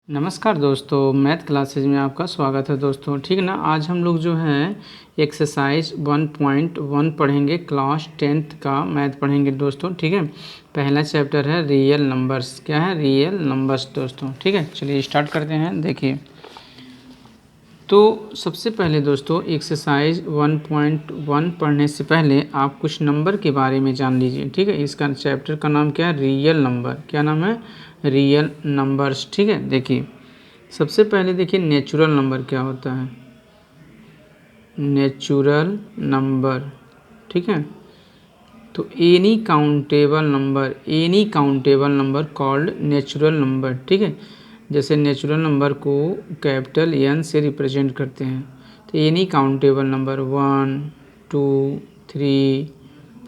नमस्कार दोस्तों, math classes में आपका स्वागत है दोस्तों। ठीक है ना। आज हम लोग जो है एक्सरसाइज 1.1 पढ़ेंगे, क्लास 10th का मैथ पढ़ेंगे दोस्तों। ठीक है। पहला चैप्टर है रियल नंबर्स। क्या है? रियल नंबर्स दोस्तों। ठीक है, चलिए स्टार्ट करते हैं। देखिए, तो सबसे पहले दोस्तों एक्सरसाइज 1.1 पढ़ने से पहले आप कुछ नंबर के बारे में जान लीजिए। ठीक है, इसका चैप्टर का नाम क्या है? Real number. क्या नाम है? Real numbers. ठीक है, देखिए सबसे पहले देखिए नेचुरल नंबर क्या होता है। नेचुरल नंबर, ठीक है। तो any countable number called natural number. ठीक है, जैसे नेचुरल नंबर को कैपिटल एन से रिप्रेजेंट करते हैं, तो एनी काउंटेबल नंबर 1 2 3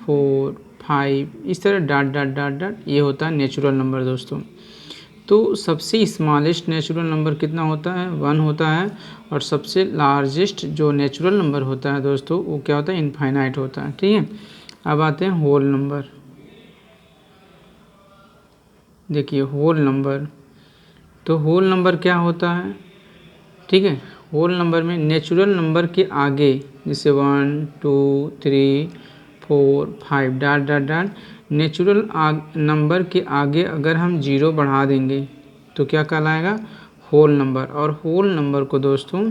4 5 इस तरह डॉट डॉट डॉट डॉट, ये होता है नेचुरल नंबर दोस्तों। तो सबसे स्मॉलेस्ट नेचुरल नंबर कितना होता है? 1 होता है। और सबसे लार्जेस्ट जो नेचुरल नंबर होता है दोस्तों, वो क्या होता है? इनफाइनाइट होता है। ठीक है, अब आते हैं होल नंबर। देखिए होल नंबर, तो होल नंबर क्या होता है? ठीक है, होल नंबर में नेचुरल नंबर के आगे जैसे 1 2 3 4 5 dot dot dot, natural number के आगे अगर हम 0 बढ़ा देंगे तो क्या कहलाएगा? Whole number. और होल नंबर को दोस्तों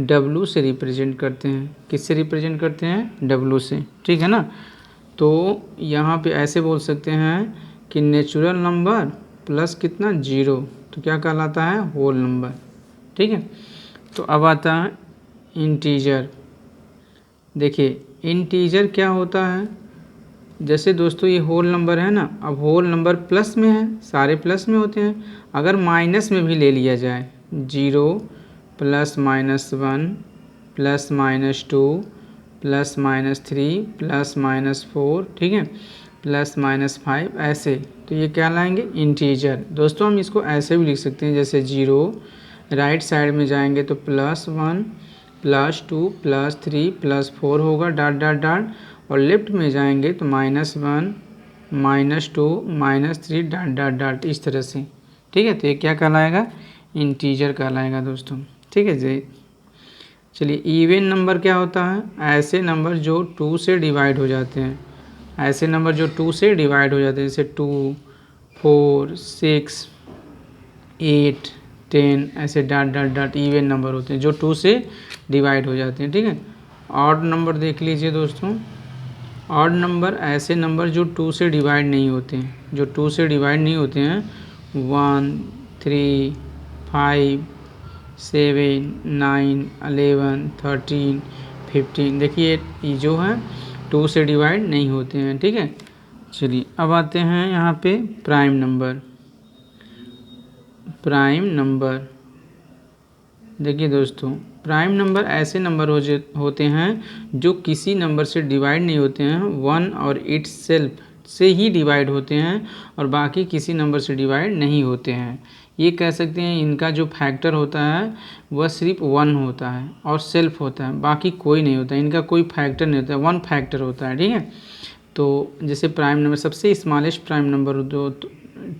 W से रिप्रेजेंट करते हैं। किससे रिप्रेजेंट करते हैं? W से। ठीक है ना। तो यहाँ पे ऐसे बोल सकते हैं कि नेचुरल नंबर प्लस कितना? 0, तो क्या कहलाता है? Whole number. ठीक है, तो अब आता है इंटीजर। देखिए इंटीजर क्या होता है? जैसे दोस्तों ये होल नंबर है ना, अब होल नंबर प्लस में है, सारे प्लस में होते हैं। अगर माइनस में भी ले लिया जाए, 0 plus minus 1 plus minus 2 plus minus 3 plus minus 4, ठीक है, प्लस माइनस 5, ऐसे, तो ये क्या लाएंगे? इंटीजर। दोस्तों हम इसको ऐसे भी लिख सकते हैं, जैसे 0 राइट साइड में जाएंगे तो +1 +2 +3 +4 होगा डॉट डॉट डॉट, और लेफ्ट में जाएंगे तो -1 -2 -3 डॉट डॉट डॉट, इस तरह से। ठीक है, तो ये क्या कहलाएगा? इंटीजर कहलाएगा दोस्तों। ठीक है जी। चलिए इवन नंबर क्या होता है? ऐसे नंबर जो 2 से डिवाइड हो जाते हैं। ऐसे नंबर जो 2 से डिवाइड हो जाते हैं, जैसे 2 4 6 8 10, ऐसे dot dot dot even number होते हैं जो 2 से डिवाइड हो जाते हैं। ठीक है, ऑड नंबर देख लीजिए दोस्तों। ऑड नंबर ऐसे नंबर जो 2 से डिवाइड नहीं होते हैं, जो 2 से डिवाइड नहीं होते हैं। 1 3 5 7 9 11 13 15, देखिए ये जो है 2 से डिवाइड नहीं होते हैं। ठीक है, चलिए अब आते हैं यहाँ पे प्राइम नंबर। प्राइम नंबर, देखिए दोस्तों प्राइम नंबर ऐसे नंबर होते हैं जो किसी नंबर से डिवाइड नहीं होते हैं, 1 और इट्स सेल्फ से ही डिवाइड होते हैं, और बाकी किसी नंबर से डिवाइड नहीं होते हैं। ये कह सकते हैं इनका जो फैक्टर होता है वह सिर्फ 1 होता है और सेल्फ होता है, बाकी कोई नहीं होता है, इनका कोई फैक्टर नहीं होता है, 1 फैक्टर होता है। ठीक है, तो जैसे प्राइम नंबर सबसे स्मॉलेस्ट प्राइम नंबर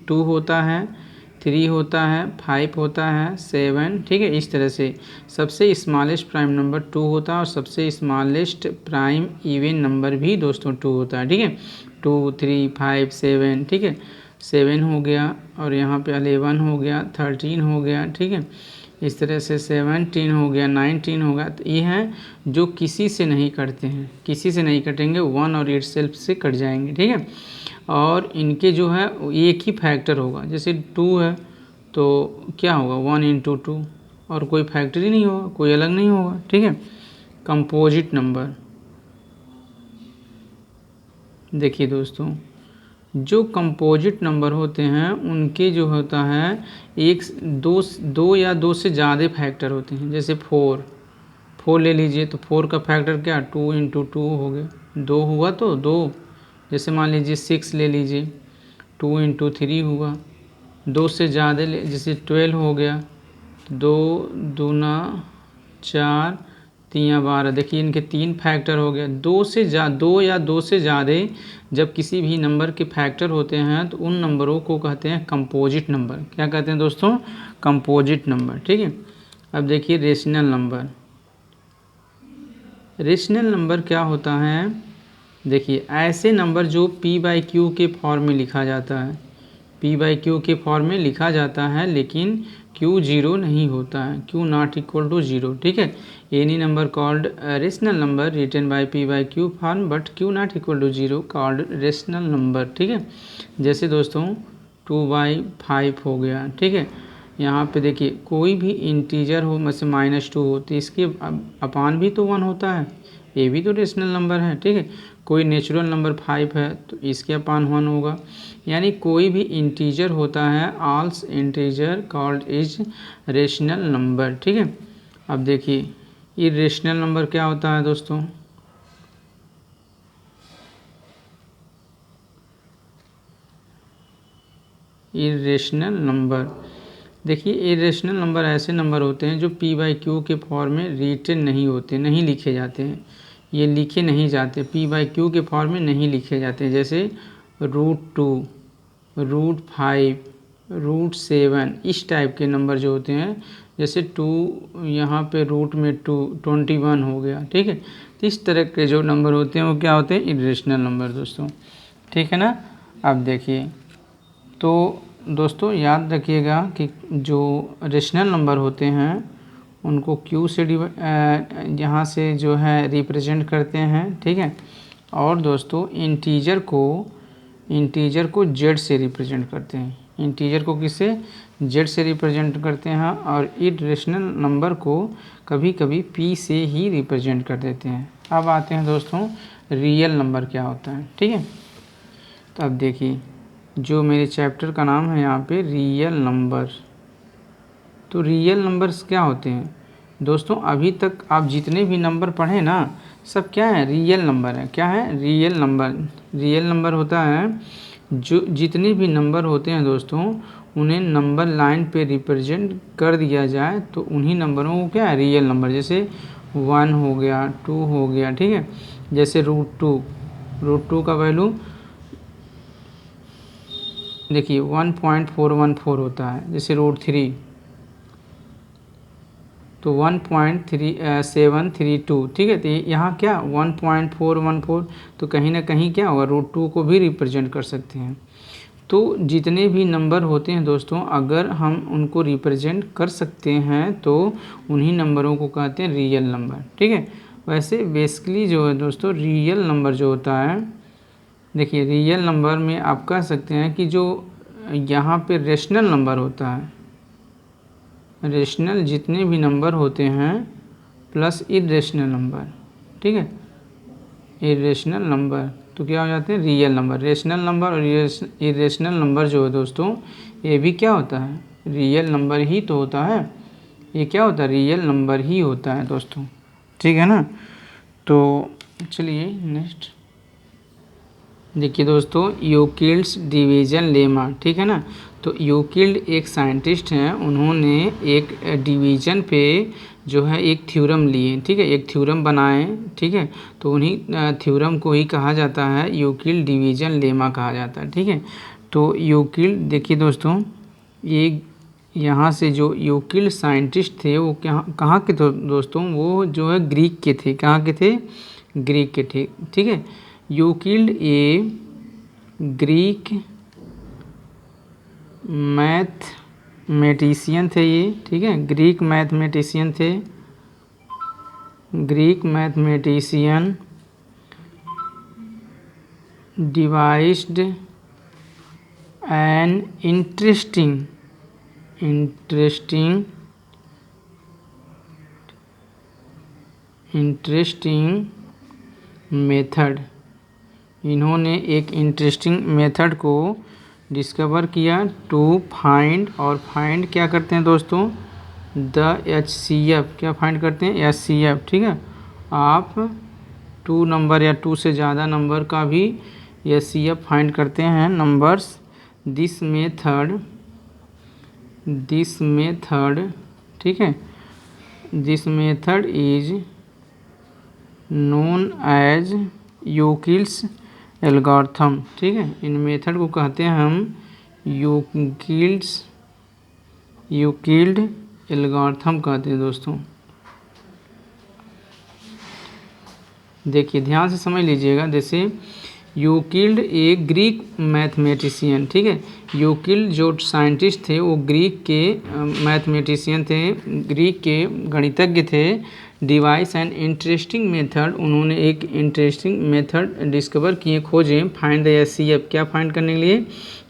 2 होता है, 3 होता है, 5 होता है, 7, ठीक है, इस तरह से सबसे स्मॉलेस्ट प्राइम नंबर 2 होता है, और सबसे स्मॉलेस्ट प्राइम इवन नंबर भी दोस्तों 2 होता है। ठीक है, 2 3 5 7, ठीक है, 7 हो गया, और यहाँ पे 11 हो गया, 13 हो गया, ठीक है, इस तरह से 17 हो गया, 19 हो गया। तो ये हैं जो किसी से नहीं कटते हैं, किसी से नहीं कटेंगे, 1 और 8 सेल्फ से कट जाएंगे। ठीक है, और इनके जो है एक ही फैक्टर होगा। जैसे 2 है तो क्या होगा? 1 × 2, और कोई फैक्टर ही नहीं होगा, कोई अलग नहीं होगा। ठीक है, कंपोजिट नंबर। देखिए दोस्तों जो कंपोजिट नंबर होते हैं उनके जो होता है एक दो या दो से ज़्यादा फैक्टर होते हैं। जैसे 4 ले लीजिए, तो 4 का फैक्टर क्या? 2 × 2 हो गया, 2 हुआ तो 2। जैसे मान लीजिए 6 ले लीजिए, 2 × 3 हुआ, 2 से ज़्यादा जैसे 12 हो गया, 2 दूना 4 3 या 12, देखिए इनके 3 फैक्टर हो गए। दो या दो से ज़्यादा जब किसी भी नंबर के फैक्टर होते हैं तो उन नंबरों को कहते हैं कंपोजिट नंबर। क्या कहते हैं दोस्तों? Composite number. ठीक है, अब देखिए रेशनल नंबर। रेशनल नंबर क्या होता है? देखिए ऐसे नंबर जो p/q के फॉर्म में लिखा जाता है, p/q के फॉर्म में लिखा जाता है, लेकिन q 0 नहीं होता है, q नॉट इक्वल टू 0। ठीक है, any number called rational number written by p/q form but q not equal to 0 called rational number. ठीक है, जैसे दोस्तों 2/5 हो गया। ठीक है, यहाँ पे देखिए कोई भी इंटीजर हो, मतलब -2 हो, तो इसके अपान भी तो 1 होता है, ये भी तो रेशनल नंबर है। ठीक है, कोई नेचुरल नंबर 5 है तो इसके अपान 1 होगा। यानी कोई भी इंटीजर होता है, also integer called is rational number. ठीक है, अब देखिए इरेशनल नंबर क्या होता है दोस्तों? इरेशनल नंबर, देखिए इरेशनल नंबर ऐसे नंबर होते हैं जो p/q के फॉर्म में रिटन नहीं होते, नहीं लिखे जाते हैं, ये लिखे नहीं जाते, p/q के फॉर्म में नहीं लिखे जाते। जैसे √2, √5, √7, इस टाइप के नंबर जो होते हैं, जैसे 2 यहाँ पे रूट में 2 21 हो गया। ठीक है, तो इस तरह के जो नंबर होते हैं वो क्या होते हैं? इरेशनल नंबर दोस्तों। ठीक है ना, अब देखिए तो दोस्तों याद रखिएगा कि जो रेशनल नंबर होते हैं उनको q से यहाँ से जो है रिप्रेजेंट करते हैं। ठीक है, और दोस्तों इंटीजर को z से रिप्रेजेंट करते हैं। इंटीजर को किससे? z से रिप्रेजेंट करते हैं, और इरेशनल नंबर को कभी कभी p से ही रिप्रेजेंट कर देते हैं। अब आते हैं दोस्तों रियल नंबर क्या होता है। ठीक है, तो अब देखिए जो मेरे चैप्टर का नाम है यहाँ पे रियल नंबर, तो रियल नंबर्स क्या होते हैं दोस्तों? अभी तक आप जितने भी नंबर पढ़े ना, सब क्या है? रियल नंबर है। क्या है? Real number. रियल नंबर होता है जो जितने भी नंबर होते हैं दोस्तों, उन्हें नंबर लाइन पे रिप्रेजेंट कर दिया जाए तो उन्हीं नंबरों को क्या है? Real number. जैसे 1 हो गया, 2 हो गया। ठीक है, जैसे √2 का वैल्यू देखिए 1.414 होता है। जैसे √3 तो 1.3732। ठीक है, तो यहाँ क्या 1.414, तो कहीं ना कहीं क्या होगा? √2 को भी रिप्रेजेंट कर सकते हैं। तो जितने भी नंबर होते हैं दोस्तों, अगर हम उनको रिप्रेजेंट कर सकते हैं तो उन्हीं नंबरों को कहते हैं रियल नंबर। ठीक है, वैसे बेसिकली जो है दोस्तों रियल नंबर जो होता है, देखिए रियल नंबर में आप कह सकते हैं कि जो यहाँ पे रेशनल नंबर होता है, रेशनल जितने भी नंबर होते हैं प्लस इरेशनल नंबर। ठीक है, इरेशनल नंबर तो क्या हो जाते हैं? Real number. रेशनल नंबर और इरेशनल नंबर जो है दोस्तों, ये भी क्या होता है? रियल नंबर ही तो होता है। ये क्या होता है? रियल नंबर ही होता है दोस्तों। ठीक है ना, तो चलिए नेक्स्ट देखिए दोस्तों यूक्लिड्स डिवीज़न लेमा। ठीक है ना, तो यूक्लिड एक साइंटिस्ट हैं, उन्होंने एक डिवीज़न पे जो है एक थ्योरम लिए। ठीक है, एक थ्योरम बनाए। ठीक है, तो उन्हीं थ्योरम को ही कहा जाता है यूक्लिड डिवीज़न लेमा कहा जाता है। ठीक है, तो यूक्लिड देखिए दोस्तों, ये यहाँ से जो यूक्लिड साइंटिस्ट थे वो कहाँ के थे दोस्तों? वो जो है ग्रीक के थे। कहाँ के थे? ग्रीक के थे। ठीक है, यूक्लिड ए ग्रीक मैथमेटिशियन थे ये। ठीक है, ग्रीक मैथमेटिशियन थे। Greek mathematician devised an interesting method. इन्होंने एक इंटरेस्टिंग मेथड को डिस्कवर किया टू फाइंड, और फाइंड क्या करते हैं दोस्तों? The HCF। क्या फाइंड करते हैं? HCF। ठीक है, आप 2 नंबर या 2 से ज़्यादा नंबर का भी HCF फाइंड करते हैं नंबर्स। दिस मेथड ठीक है, this method is known as Euclid's algorithm, ठीक है। इन मेथड को कहते हैं हम यूक्लिड एल्गोरिथम कहते हैं दोस्तों। देखिए ध्यान से समझ लीजिएगा। जैसे यूक्लिड एक ग्रीक मैथमेटिशियन, ठीक है। यूक्लिड जो साइंटिस्ट थे वो ग्रीक के मैथमेटिशियन थे, ग्रीक के गणितज्ञ थे। डिवाइस एंड इंटरेस्टिंग मेथड, उन्होंने एक इंटरेस्टिंग मेथड डिस्कवर किए, खोजे। फाइंड द एचसीएफ, क्या फाइंड करने के लिए?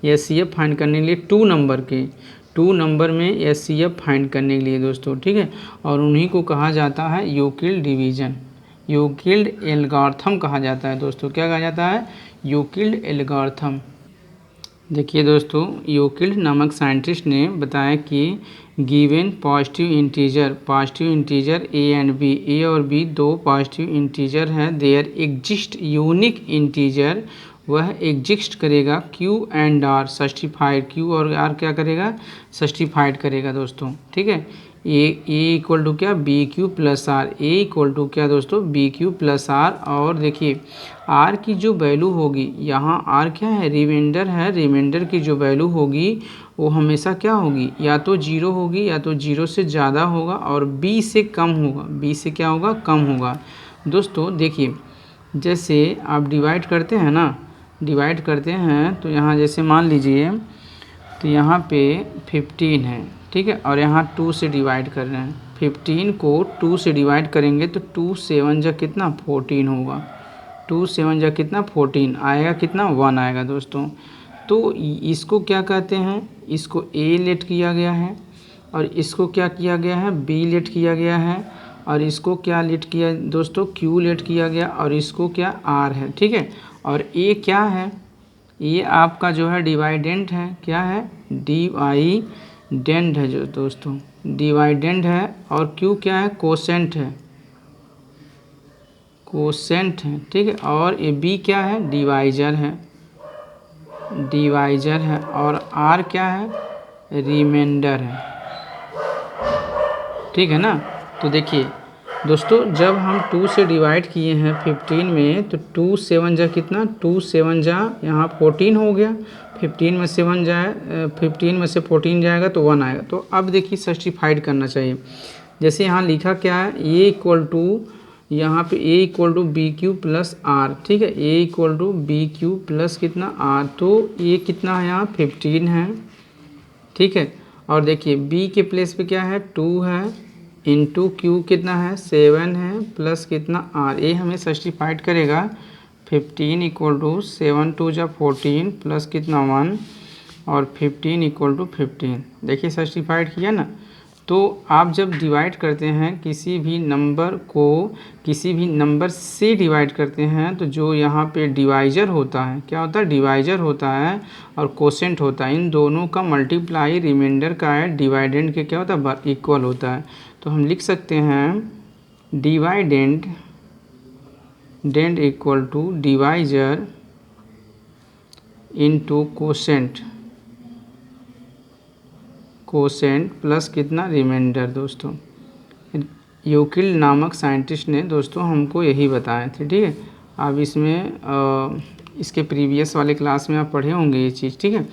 एचसीएफ फाइंड करने के लिए 2 नंबर में एचसीएफ फाइंड करने के लिए दोस्तों, ठीक है। और उन्हीं को कहा जाता है यूक्लिड डिवीजन, यूक्लिड एल्गोरिथम कहा जाता है दोस्तों। क्या कहा जाता है? Euclid algorithm. देखिए दोस्तों, यूक्लिड नामक साइंटिस्ट ने बताया कि given positive integer A and B, A और बी दो पॉजिटिव इंटीजर हैं, देयर एग्जिस्ट यूनिक इंटीजर, वह एग्जिस्ट करेगा Q and R satisfied, Q और आर क्या करेगा? सस्टिफाइड करेगा दोस्तों, ठीक है। ए इक्वल टू क्या? B Q plus are, A equal to क्या दोस्तों? B Q plus are. और देखिए आर की जो वैल्यू होगी, यहाँ आर क्या है? रिमाइंडर है, रिमाइंडर की जो वैल्यू होगी वो हमेशा क्या होगी? या तो 0 होगी, या तो 0 से ज़्यादा होगा, और बी से कम होगा, बी से क्या होगा? कम होगा दोस्तों। देखिए जैसे आप डिवाइड करते हैं ना, डिवाइड करते हैं तो यहाँ जैसे मान लीजिए तो यहाँ पे 15 है, ठीक है, और यहाँ 2 से डिवाइड कर रहे हैं। 15 को 2 से डिवाइड करेंगे तो 2 7 जा कितना? 14 होगा। 2 7 जा कितना? 14 आएगा, कितना? 1 आएगा दोस्तों। तो इसको क्या कहते हैं? इसको ए लेट किया गया है, और इसको क्या किया गया है? बी लेट किया गया है, और इसको क्या लेट किया दोस्तों? क्यू लेट किया गया, और इसको क्या? आर है, ठीक है। और ए क्या है? ये आपका जो है डिवाइडेंट है, क्या है? डिवाइडेंट है जो दोस्तों, डिवाइडेंट है। और क्यू क्या है? कोसेंट है, कोसेंट है, ठीक है। और ये बी क्या है? डिवाइजर है, डिवाइजर है। और आर क्या है? रिमाइंडर है, ठीक है ना। तो देखिए दोस्तों, जब हम 2 से डिवाइड किए हैं 15 में, तो 2 7 जा कितना? 2 7 जा यहाँ 14 हो गया। 15 में 7 जाए, 15 में से 14 जाएगा तो 1 आएगा। तो अब देखिए सब्स्टिफाइड करना चाहिए। जैसे यहाँ लिखा क्या है? ए इक्वल टू, यहाँ पे A equal to B Q plus R, ठीक है। A equal to B Q plus कितना? आर। तो ये कितना है? यहाँ 15 है, ठीक है। और देखिए बी के प्लेस पे क्या है? 2 है, इंटू क्यू कितना है? 7 है, प्लस कितना? आर। ए हमें सब्स्टिफाइड करेगा। 15 इक्वल टू 7 2 जा 14 प्लस कितना? 1, और 15 इक्वल टू 15। देखिए सब्स्टिफाइड किया ना। तो आप जब डिवाइड करते हैं किसी भी नंबर को, किसी भी नंबर से डिवाइड करते हैं, तो जो यहाँ पे डिवाइजर होता है, क्या होता है? डिवाइजर होता है, और कोसेंट होता है। इन दोनों का मल्टीप्लाई रिमाइंडर का है, डिवाइडेंड के क्या होता है? इक्वल होता है। तो हम लिख सकते हैं डिवाइडेंड डेंड equal to divisor into quotient, quotient plus कितना? रिमाइंडर दोस्तों। यूक्लिड नामक साइंटिस्ट ने दोस्तों हमको यही बताए थे, ठीक है। अब इसमें इसके प्रीवियस वाले क्लास में आप पढ़े होंगे ये चीज़, ठीक है।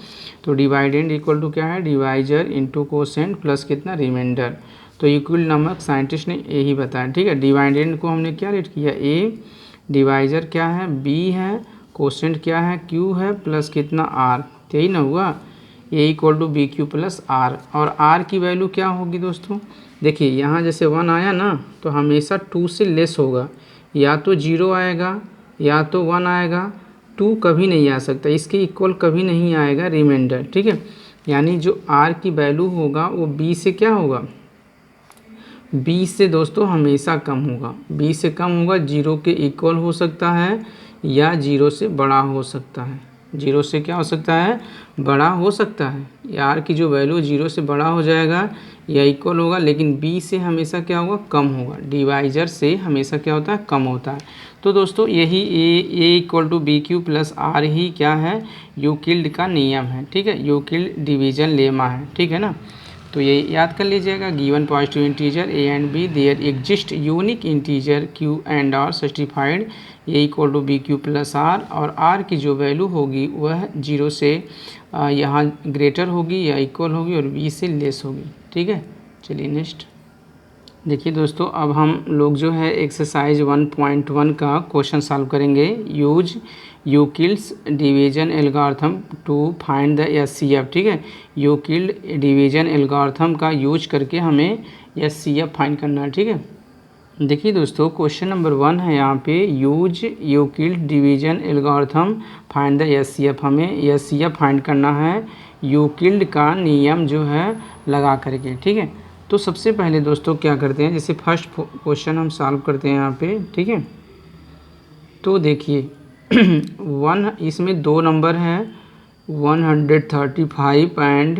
तो डिवाइडेंड इक्वल टू क्या है? डिवाइजर इनटू कोसेंट प्लस कितना? रिमाइंडर। तो यूक्लिड नामक साइंटिस्ट ने यही बताया, ठीक है। डिवाइडेंड को हमने क्या रेट किया? ए, डिवाइजर क्या है? बी है, कोसेंट क्या है? क्यू है, प्लस कितना? आर। यही ना हुआ? A equal to B Q plus are. और आर की वैल्यू क्या होगी दोस्तों? देखिए यहाँ जैसे 1 आया ना, तो हमेशा 2 से लेस होगा, या तो 0 आएगा या तो 1 आएगा, 2 कभी नहीं आ सकता, इसके इक्वल कभी नहीं आएगा रिमाइंडर, ठीक है। यानी जो आर की वैल्यू होगा वो बी से क्या होगा? बी से दोस्तों हमेशा कम होगा, बी से कम होगा, 0 के इक्वल हो सकता है या 0 से बड़ा हो सकता है। 0 से क्या हो सकता है? बड़ा हो सकता है। आर की जो वैल्यू 0 से बड़ा हो जाएगा या इक्वल होगा, लेकिन बी से हमेशा क्या होगा? कम होगा। डिवाइजर से हमेशा क्या होता है? कम होता है। तो दोस्तों यही A equal to B Q plus R ही क्या है? यूक्लिड का नियम है, ठीक है। यूक्लिड डिवीजन लेमा है, ठीक है ना। तो ये याद कर लीजिएगा, given positive integer A and b there exist unique integer q and r certified a equal to B Q plus are, और आर की जो वैल्यू होगी वह 0 से यहाँ ग्रेटर होगी या इक्वल होगी और बी से लेस होगी। ठीक है, चलिए नेक्स्ट देखिए दोस्तों, अब हम लोग जो है एक्सरसाइज 1.1 का क्वेश्चन सॉल्व करेंगे। Use Euclid's division algorithm to find the HCF. ठीक है, यूक्लिड डिवीजन एल्गोरिथम का यूज करके हमें एचसीएफ फाइंड करना है। ठीक है, देखिए दोस्तों, क्वेश्चन नंबर 1 है यहाँ पे, use Euclid division algorithm find the HCF. हमें एचसीएफ फाइंड करना है यूक्लिड का नियम जो है लगा करके। ठीक है, तो सबसे पहले दोस्तों क्या करते हैं, जैसे फर्स्ट क्वेश्चन हम सॉल्व करते हैं यहाँ पे। ठीक है, तो देखिए 1, इसमें 2 नंबर हैं 135 एंड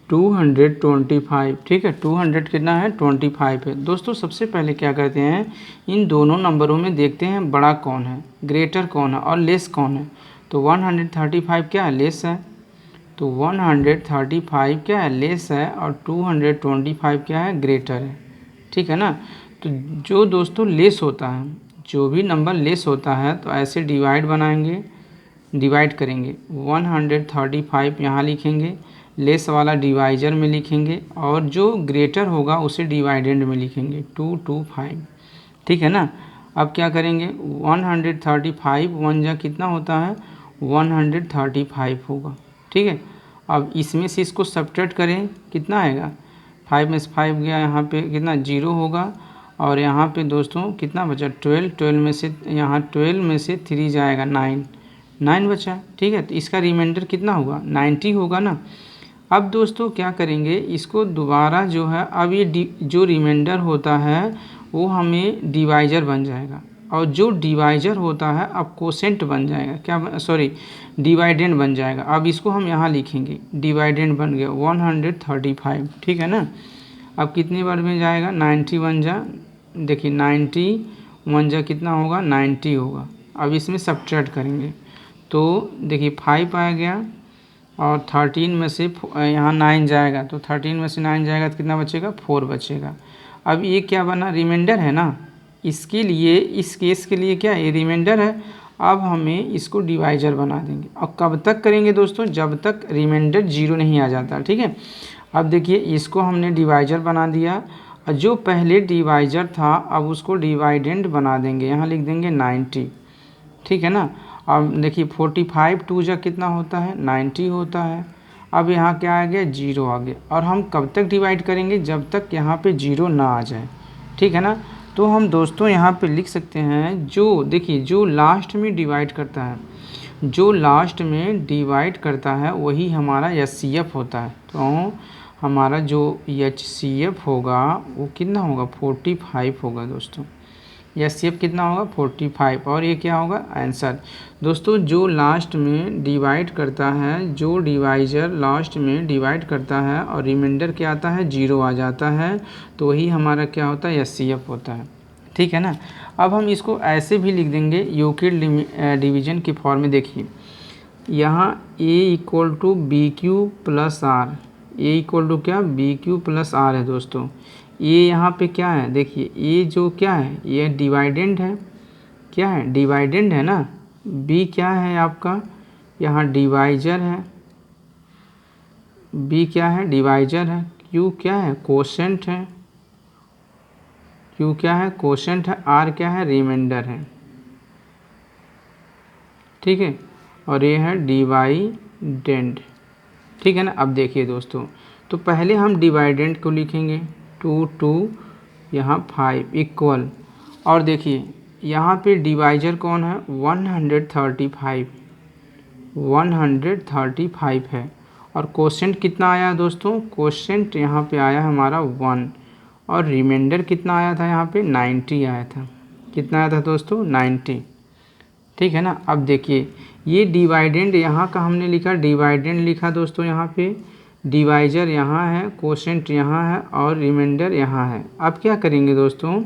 225। ठीक है, 200 कितना है 25 है। दोस्तों सबसे पहले क्या करते हैं, इन दोनों नंबरों में देखते हैं बड़ा कौन है, ग्रेटर कौन है और लेस कौन है। तो 135 क्या है, लेस है, तो 135 क्या है, लेस है, और 225 क्या है, ग्रेटर है। ठीक है ना, तो जो दोस्तों लेस होता है, जो भी नंबर लेस होता है तो ऐसे डिवाइड बनाएंगे, डिवाइड करेंगे। 135 यहाँ लिखेंगे, लेस वाला डिवाइजर में लिखेंगे, और जो ग्रेटर होगा उसे डिवाइडेंड में लिखेंगे 225। ठीक है ना, अब क्या करेंगे, 135 1 जा कितना होता है 135 होगा। ठीक है, अब इसमें से इसको सब्ट्रैक्ट करें, कितना आएगा, 5 में से 5 गया, यहाँ पे कितना 0 होगा, और यहाँ पे दोस्तों कितना बचा 12, 12 में से यहाँ 12 में से 3 जाएगा 9 बचा। ठीक है, तो इसका रिमाइंडर कितना होगा 90 होगा ना। अब दोस्तों क्या करेंगे, इसको दोबारा जो है, अब ये जो रिमाइंडर होता है वो हमें डिवाइजर बन जाएगा, और जो डिवाइजर होता है अब कोसेंट बन जाएगा, क्या सॉरी डिवाइडेंड बन जाएगा। अब इसको हम यहाँ लिखेंगे, डिवाइडेंड बन गया 135। ठीक है ना, अब कितनी बार में जाएगा 91 जा, देखिए 91 जा कितना होगा 90 होगा। अब इसमें सब्ट्रैक्ट करेंगे, तो देखिए 5 आ गया, और 13 में से यहाँ 9 जाएगा, तो 13 में से 9 जाएगा तो कितना बचेगा 4 बचेगा। अब ये क्या बना, रिमाइंडर है ना, इसके लिए, इस केस के लिए क्या ये रिमाइंडर है। अब हमें इसको डिवाइजर बना देंगे, और कब तक करेंगे दोस्तों, जब तक रिमाइंडर 0 नहीं आ जाता। ठीक है, अब देखिए इसको हमने डिवाइजर बना दिया, और जो पहले डिवाइजर था अब उसको डिवाइडेंड बना देंगे, यहाँ लिख देंगे 90। ठीक है ना, अब देखिए 45 2 जा कितना होता है 90 होता है। अब यहाँ क्या आ गया 0 आ गया, और हम कब तक डिवाइड करेंगे, जब तक यहाँ पे 0 ना आ जाए। ठीक है ना, तो हम दोस्तों यहाँ पे लिख सकते हैं, जो देखिए जो लास्ट में डिवाइड करता है, जो लास्ट में डिवाइड करता है वही हमारा एचसीएफ होता है। तो हमारा जो एचसीएफ होगा वो कितना होगा 45 होगा दोस्तों। एचसीएफ कितना होगा 45, और ये क्या होगा आंसर। दोस्तों जो लास्ट में डिवाइड करता है, जो डिवाइजर लास्ट में डिवाइड करता है और रिमाइंडर क्या आता है 0 आ जाता है, तो वही हमारा क्या होता है एचसीएफ होता है। ठीक है ना, अब हम इसको ऐसे भी लिख देंगे यूक्लिड डिवीजन की फॉर्म में। देखिए यहाँ a equal to B Q plus are, A equal to क्या बी क्यू प्लस आर है दोस्तों। ये यहाँ पे क्या है, देखिए ये जो क्या है ये डिवाइडेंड है, क्या है डिवाइडेंड है ना। बी क्या है आपका, यहाँ डिवाइजर है, बी क्या है डिवाइजर है, क्यू क्या है कोशेंट है, क्यू क्या है कोशेंट है, आर क्या है रिमाइंडर है। ठीक है, और ये है डिवाइडेंड। ठीक है ना, अब देखिए दोस्तों, तो पहले हम डिवाइडेंड को लिखेंगे 2 यहाँ 5 इक्वल, और देखिए यहाँ पे डिवाइजर कौन है 135 है, और कोशेंट कितना आया दोस्तों, कोशेंट यहाँ पे आया हमारा 1, और रिमाइंडर कितना आया था यहाँ पे 90 आया था। कितना आया था दोस्तों 90। ठीक है ना, अब देखिए ये डिवाइडेंड यहाँ का हमने लिखा, डिवाइडेंड लिखा दोस्तों, यहाँ पे डिवाइजर यहाँ है, कोशेंट यहाँ है, और रिमाइंडर यहाँ है। अब क्या करेंगे दोस्तों,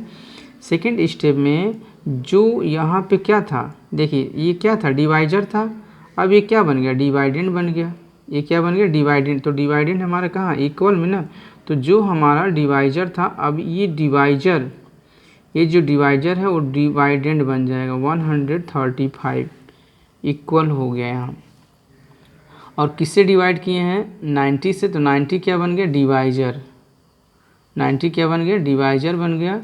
सेकंड स्टेप में जो यहाँ पे क्या था, देखिए ये क्या था डिवाइजर था, अब ये क्या बन गया डिवाइडेंड बन गया। ये क्या बन गया डिवाइडेंड, तो डिवाइडेंड हमारा कहाँ इक्वल में ना, तो जो हमारा डिवाइजर था अब ये डिवाइजर, ये जो डिवाइजर है वो डिवाइडेंड बन जाएगा 135 इक्वल हो गया यहाँ। और किससे डिवाइड किए हैं 90 से, तो 90 क्या बन गया डिवाइजर, 90 क्या बन गया डिवाइजर बन गया,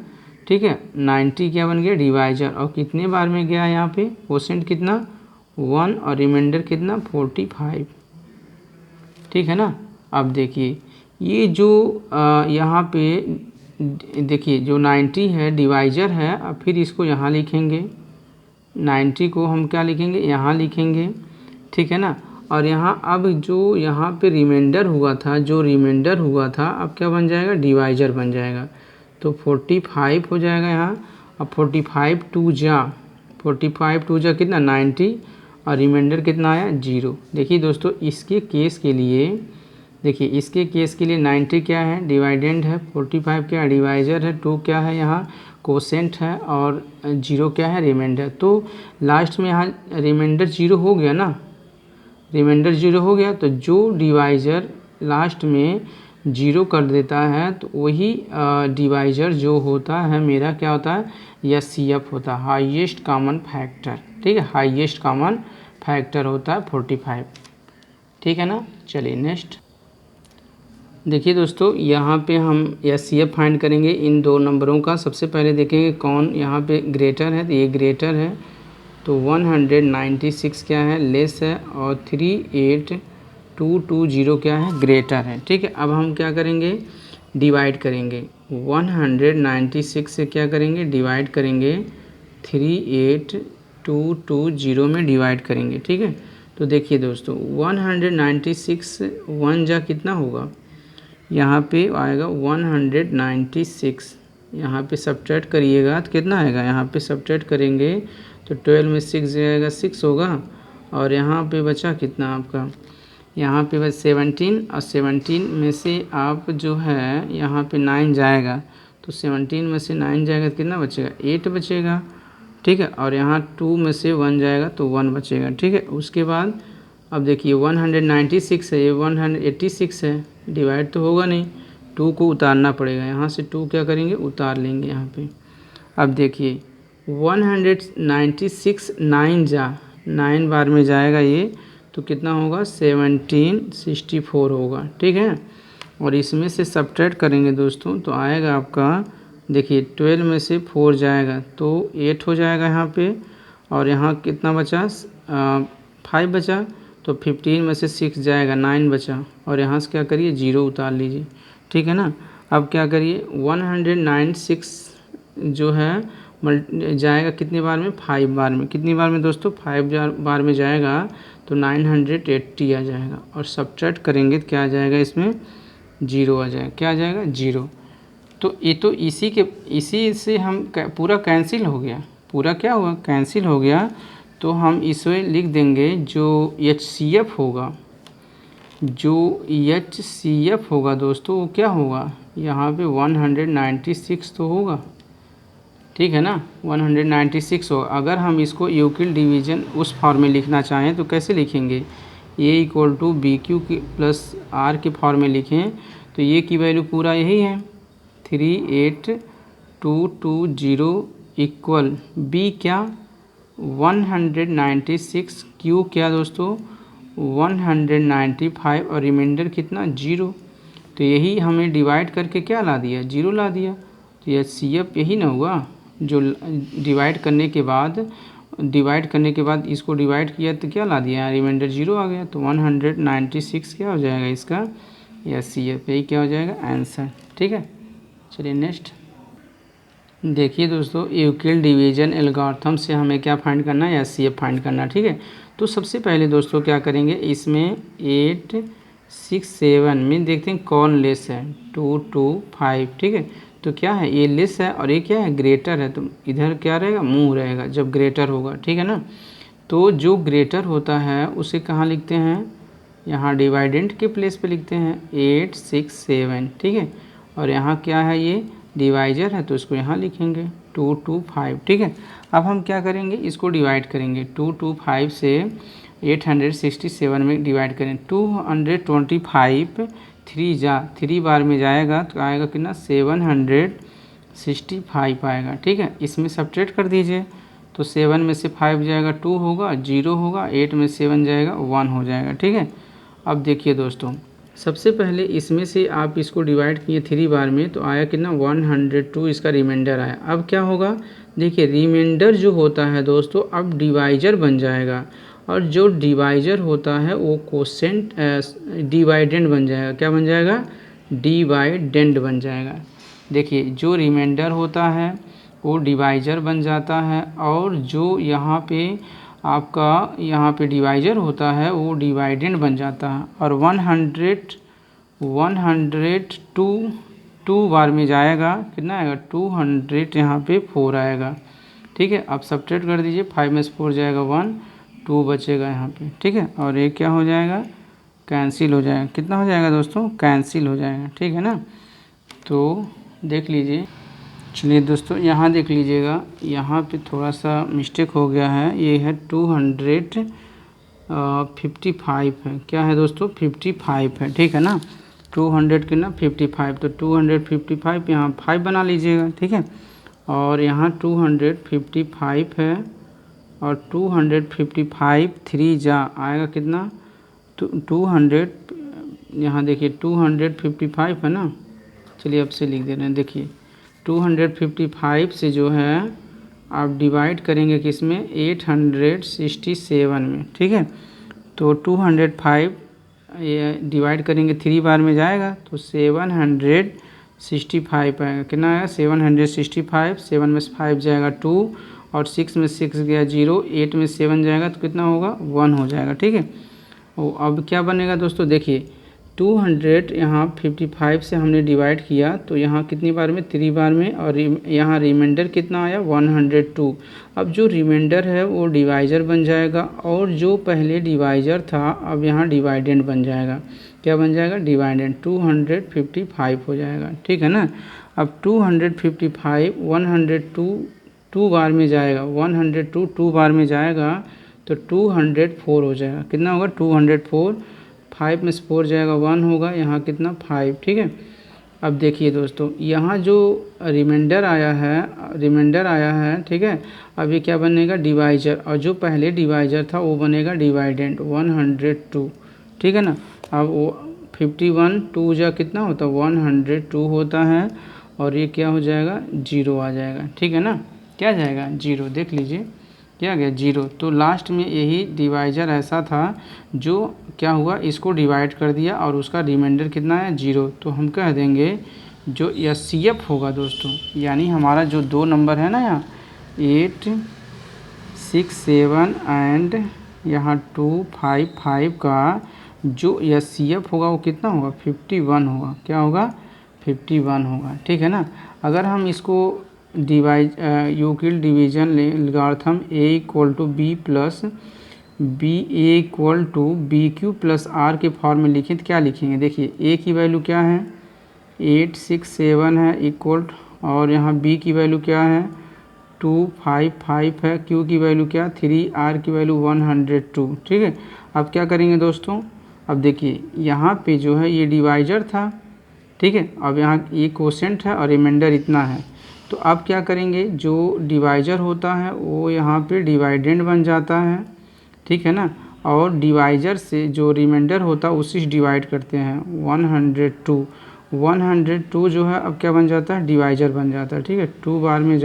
ठीक है 90 क्या बन गया डिवाइजर। और कितने बार में गया यहाँ पे क्वोशेंट कितना 1 और रिमाइंडर कितना 45, ठीक है ना। अब देखिए ये जो यहाँ पे देखिए जो 90 है डिवाइजर है, अब फिर इसको यहाँ लिखेंगे 90 को हम क्या लिखेंगे यहाँ लिखेंगे, ठीक है ना। और यहाँ अब जो यहाँ पे रिमाइंडर हुआ था, जो रिमाइंडर हुआ था अब क्या बन जाएगा डिवाइजर बन जाएगा, तो 45 हो जाएगा यहाँ। अब 45 टू जा कितना 90 और रिमाइंडर कितना आया 0। देखिए दोस्तों इसके केस के लिए, देखिए इसके केस के लिए 90 क्या है डिवाइडेंड है, 45 क्या है डिवाइजर है, 2 क्या है यहाँ कोसेंट है और 0 क्या है रिमाइंडर। तो लास्ट में यहाँ रिमाइंडर 0 हो गया ना, रिमाइंडर 0 हो गया, तो जो डिवाइजर लास्ट में 0 कर देता है तो वही डिवाइजर जो होता है मेरा क्या होता है HCF होता है, हाईएस्ट कॉमन फैक्टर, ठीक है हाईएस्ट कॉमन फैक्टर होता है 45, ठीक है ना। चलिए नेक्स्ट देखिए दोस्तों यहाँ पे हम HCF फाइंड करेंगे इन दो नंबरों का। सबसे पहले देखेंगे कौन यहाँ पे ग्रेटर है, तो ये ग्रेटर है, तो 196 क्या है लेस है और 38220 क्या है ग्रेटर है, ठीक है। अब हम क्या करेंगे डिवाइड करेंगे 196 से क्या करेंगे डिवाइड करेंगे 38220 में डिवाइड करेंगे, ठीक है। तो देखिए दोस्तों 196 1 जा कितना होगा यहाँ पे आएगा 196, यहाँ पे सब्ट्रैक्ट करिएगा तो कितना आएगा, यहाँ पे सब्ट्रैक्ट करेंगे तो 12 में 6 जाएगा 6 होगा, और यहाँ पे बचा कितना आपका, यहाँ पे बस 17 और 17 में से आप जो है यहाँ पे 9 जाएगा, तो 17 में से 9 जाएगा तो कितना बचेगा 8 बचेगा, ठीक है। और यहाँ 2 में से 1 जाएगा तो 1 बचेगा, ठीक है। उसके बाद अब देखिए 196 है, ये 186 है, डिवाइड तो होगा नहीं, 2 को उतारना पड़ेगा, यहाँ से 2 क्या करेंगे उतार लेंगे यहाँ पे। अब देखिए 196 9 बार में जाएगा ये, तो कितना होगा 1764 होगा, ठीक है। और इसमें से सब्ट्रैक्ट करेंगे दोस्तों तो आएगा आपका, देखिए 12 में से 4 जाएगा तो 8 हो जाएगा यहाँ पे, और यहाँ कितना बचा 5 बचा, तो 15 में से 6 जाएगा 9 बचा, और यहाँ से क्या करिए 0 उतार लीजिए, ठीक है ना। अब क्या करिए 196 जो है जाएगा कितने बार में 5 बार में, कितनी बार में दोस्तों 5 बार में जाएगा, तो 980 आ जाएगा, और सब्ट्रैक्ट करेंगे तो क्या आ जाएगा इसमें 0 आ जाएगा, क्या आ जाएगा 0। तो ये तो इसी से हम पूरा कैंसिल हो गया, पूरा क्या हुआ कैंसिल हो गया, तो हम इसमें लिख देंगे जो HCF होगा, जो HCF होगा दोस्तों वो क्या होगा यहाँ पे 196 तो होगा, ठीक है ना 196 होगा। अगर हम इसको यूक्लिड डिवीजन उस फॉर्म में लिखना चाहें तो कैसे लिखेंगे, A = BQ + R के फॉर्म में लिखें, तो ये की वैल्यू पूरा यही है 38220 इक्वल B क्या 196, Q क्या दोस्तों 195 और रिमाइंडर कितना 0, तो यही हमें डिवाइड करके क्या ला दिया 0 ला दिया, तो HCF यही ना हुआ, जो डिवाइड करने के बाद इसको डिवाइड किया तो क्या ला दिया रिमाइंडर 0 आ गया, तो 196 क्या हो जाएगा इसका HCF, यही क्या हो जाएगा आंसर, ठीक है। चलिए नेक्स्ट देखिए दोस्तों यूक्लिड डिवीजन एल्गोरिथम से हमें क्या फाइंड करना है HCF फाइंड करना, ठीक है। तो सबसे पहले दोस्तों क्या करेंगे इसमें 8 6 7 में देखते हैं कौन लेस है 2 2 5, ठीक है। तो क्या है ये लेस है और ये क्या है ग्रेटर है, तो इधर क्या रहेगा मुँह रहेगा जब ग्रेटर होगा, ठीक है ना। तो जो ग्रेटर होता है उसे कहाँ लिखते हैं यहाँ डिवाइडेंड के प्लेस पे लिखते हैं 8 6 7, ठीक है। और यहाँ क्या है ये डिवाइजर है तो इसको यहाँ लिखेंगे 2 2 5, ठीक है। अब हम क्या करेंगे इसको डिवाइड करेंगे 2 2 5 से 867 में डिवाइड करें। 225 3 बार में जाएगा तो आएगा कितना 765 आएगा। ठीक है, इसमें सब्ट्रैक्ट कर दीजिए तो 7 में से 5 जाएगा 2 होगा, 0 होगा, 8 में 7 जाएगा 1 हो जाएगा। ठीक है, अब देखिए दोस्तों, सबसे पहले इसमें से आप इसको डिवाइड किए 3 बार में तो आया कितना 102, इसका रिमाइंडर आया। अब क्या होगा, देखिए रिमाइंडर जो होता है दोस्तों अब डिवाइजर बन जाएगा, और जो डिवाइजर होता है वो कोसेंट डिवाइडेंड बन जाएगा। क्या बन जाएगा, डिवाइडेंड बन जाएगा। देखिए जो रिमाइंडर होता है वो डिवाइजर बन जाता है, और जो यहाँ पे आपका यहाँ पे डिवाइजर होता है वो डिवाइडेंड बन जाता है। और 102 बार में जाएगा कितना आएगा 200, यहाँ पे 4 आएगा। ठीक है, अब सब्ट्रैक्ट कर दीजिए, 5 में से 4 जाएगा 1, 2 बचेगा यहाँ पे। ठीक है, और ये क्या हो जाएगा, कैंसिल हो जाएगा। कितना हो जाएगा दोस्तों, कैंसिल हो जाएगा। ठीक है ना, तो देख लीजिए। चलिए दोस्तों यहाँ देख लीजिएगा, यहाँ पे थोड़ा सा मिस्टेक हो गया है। ये है 255 है। क्या है दोस्तों, 55 है। ठीक है ना, 200 के ना 55, तो 255 यहाँ 5 बना लीजिएगा। ठीक है, और यहाँ 255 है, और 255 3 जा आएगा कितना 200, यहाँ देखिए 255 है ना। चलिए अब से लिख दे रहे हैं, देखिए 255 से जो है आप डिवाइड करेंगे किस में 867 में। ठीक है, तो 205 ये डिवाइड करेंगे 3 बार में जाएगा तो 765 आएगा। कितना आएगा 765, 7 में से 5 जाएगा 2, और 6 में 6 गया 0, 8 में 7 जाएगा तो कितना होगा 1 हो जाएगा। ठीक है, और अब क्या बनेगा दोस्तों, देखिए 200 यहाँ 55 से हमने डिवाइड किया तो यहाँ कितनी बार में 3 बार में, और यहाँ रिमाइंडर कितना आया 102। अब जो रिमाइंडर है वो डिवाइजर बन जाएगा, और जो पहले डिवाइजर था अब यहाँ डिवाइडेंड बन जाएगा। क्या बन जाएगा, डिवाइडेंड 255 हो जाएगा। ठीक है ना, अब 255 102 2 बार में जाएगा, 102 2 बार में जाएगा तो 204 हो जाएगा। कितना होगा 204, 5 में से 4 जाएगा 1 होगा, यहाँ कितना 5। ठीक है, अब देखिए दोस्तों यहाँ जो रिमाइंडर आया है, ठीक है, अब ये क्या बनेगा डिवाइजर, और जो पहले डिवाइजर था वो बनेगा डिवाइडेंड 102। ठीक है ना, अब वो 51 2 जा कितना होता है 102 होता है, और ये क्या हो जाएगा 0 आ जाएगा। ठीक है ना, क्या जाएगा 0, देख लीजिए क्या गया 0। तो लास्ट में यही डिवाइजर ऐसा था जो क्या हुआ, इसको डिवाइड कर दिया और उसका रिमाइंडर कितना है 0। तो हम कह देंगे जो एचसीएफ होगा दोस्तों, यानी हमारा जो 2 नंबर है ना यहाँ 867 एंड यहाँ 255 का जो एचसीएफ होगा वो कितना होगा 51 होगा। क्या होगा 51 होगा। ठीक है ना, अगर हम इसको Euclid division algorithm a equal to b plus b a equal to B Q plus r के फॉर्म में लिखें तो क्या लिखेंगे, देखिए ए की वैल्यू क्या है 867 है इक्वल, और यहाँ बी की वैल्यू क्या है 255 है, क्यू की वैल्यू क्या 3, आर की वैल्यू 102। ठीक है, अब क्या करेंगे दोस्तों, अब देखिए यहाँ पे जो है ये डिवाइजर था। ठीक है, अब यहाँ ये कोसेंट है और रिमाइंडर इतना है, तो अब क्या करेंगे जो डिवाइजर होता है वो यहाँ पे डिवाइडेंड बन जाता है। ठीक है ना, और डिवाइजर से जो रिमाइंडर होता है उसी से डिवाइड करते हैं 102 जो है अब क्या बन जाता है डिवाइजर बन जाता है। ठीक है, 2 बार में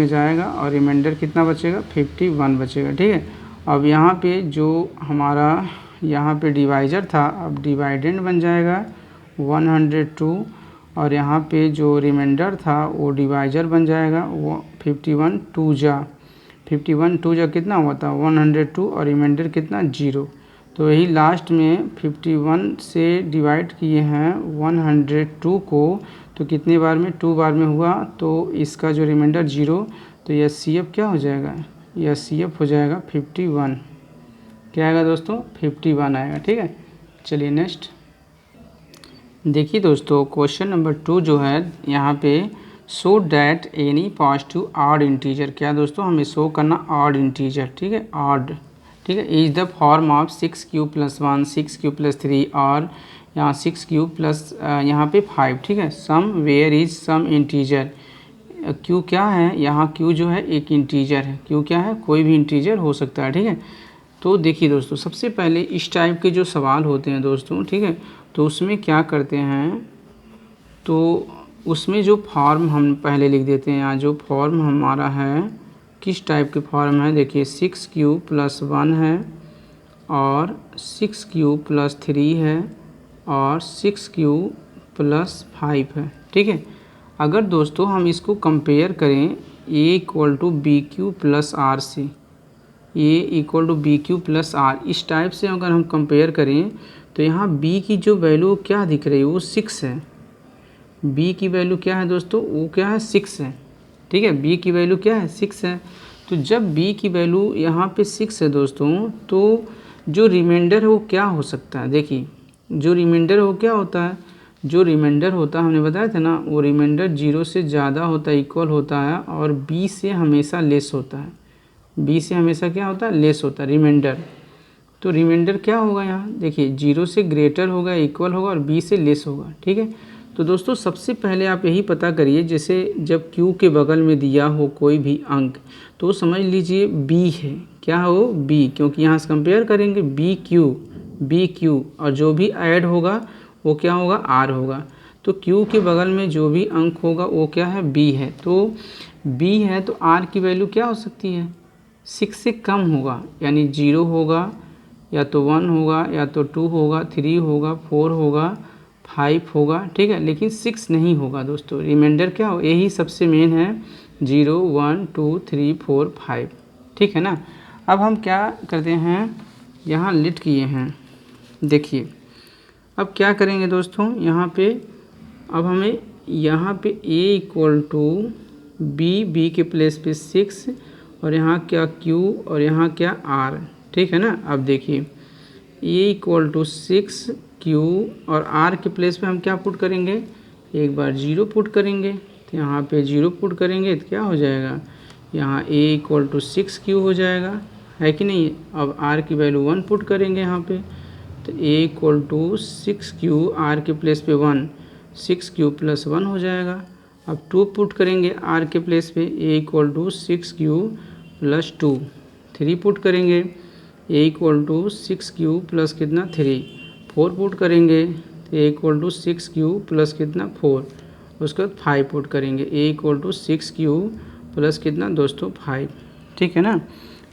जाएगा और रिमाइंडर कितना बचेगा 51 बचेगा। ठीक है, अब यहाँ पे जो हमारा यहाँ पे डिवाइजर था अब डिवाइडेंड बन जाएगा 102, और यहाँ पे जो रिमाइंडर था वो डिवाइजर बन जाएगा वो 51 2 जा कितना हुआ था 102, और रिमाइंडर कितना 0। तो यही लास्ट में 51 से डिवाइड किए हैं 102 को, तो कितने बार में 2 बार में हुआ, तो इसका जो रिमाइंडर 0, तो यह एचसीएफ क्या हो जाएगा, यह एचसीएफ हो जाएगा 51। क्या आएगा दोस्तों 51 आएगा। ठीक है, चलिए नेक्स्ट देखिए दोस्तों, क्वेश्चन नंबर 2 जो है यहाँ पे show that any positive odd integer. क्या दोस्तों हमें शो करना ऑड इंटीजर। ठीक है, ऑड ठीक है। Is the form of 6q+1 6q+3 और यहाँ 6q प्लस यहाँ पे 5, ठीक है। Some where is some integer, q क्या है यहाँ, q जो है एक इंटीजर है, q क्या है, कोई भी इंटीजर हो सकता है, ठीक है। तो देखिए दोस्तों, सबसे पहले इस टाइप के जो सवाल होते हैं दोस्तों, ठीक है, तो उसमें क्या करते हैं, तो उसमें जो फॉर्म हम पहले लिख देते हैं। यहाँ जो फॉर्म हमारा है किस टाइप के फॉर्म है, देखिए 6q+1 है और 6q+3 है और 6q+5 है, ठीक है। अगर दोस्तों हम इसको कंपेयर करें a=bq+r से, a=bq+r, इस टाइप से अगर हम कंपेयर करें तो यहाँ b की जो वैल्यू क्या दिख रही है वो 6 है। b की वैल्यू क्या है दोस्तों, वो क्या है 6 है, ठीक है। b की वैल्यू क्या है 6 है। तो जब b की वैल्यू यहाँ पे 6 है दोस्तों, तो जो रिमाइंडर है वो क्या हो सकता है, देखिए जो रिमाइंडर वो क्या होता है, जो रिमाइंडर होता है हमने बताया था ना, वो रिमाइंडर 0 से ज़्यादा होता है, इक्वल होता है, और b से हमेशा लेस होता है, b से हमेशा क्या होता है, लेस होता है रिमाइंडर। तो रिमाइंडर क्या होगा यहाँ, देखिए 0 से ग्रेटर होगा, इक्वल होगा और b से लेस होगा, ठीक है। तो दोस्तों सबसे पहले आप यही पता करिए, जैसे जब q के बगल में दिया हो कोई भी अंक, तो समझ लीजिए b है, क्या हो b, क्योंकि यहाँ से कंपेयर करेंगे b q और जो भी ऐड होगा वो क्या होगा, r होगा। तो q के बगल में जो भी अंक होगा वो क्या है, b है। तो b है तो r की वैल्यू क्या हो सकती है, 6 से कम होगा, यानी 0 होगा या तो 1 होगा या तो 2 होगा, 3 होगा, 4 होगा, 5 होगा, ठीक है, लेकिन 6 नहीं होगा दोस्तों। रिमाइंडर क्या हो, यही सबसे मेन है, 0 1 2 3 4 5, ठीक है ना। अब हम क्या करते हैं, यहाँ लिट किए हैं, देखिए अब क्या करेंगे दोस्तों, यहाँ पे अब हमें यहाँ पे a=b के प्लेस पे 6 और यहाँ क्या q और यहाँ क्या r, ठीक है ना। अब देखिए a=6q और r के प्लेस पे हम क्या पुट करेंगे, एक बार 0 पुट करेंगे, तो यहाँ पे 0 पुट करेंगे तो क्या हो जाएगा, यहाँ a=6q हो जाएगा, है कि नहीं। अब r की वैल्यू 1 पुट करेंगे यहाँ पे, तो a=6q, r के प्लेस पे 1, 6q+1 हो जाएगा। अब 2 पुट करेंगे r के प्लेस पे, a=6q+2, 3 पुट करेंगे, a=6q प्लस कितना 3, 4 पुट करेंगे तो a=6q प्लस कितना 4, उसके बाद 5 पुट करेंगे, a=6q प्लस कितना दोस्तों 5, ठीक है ना।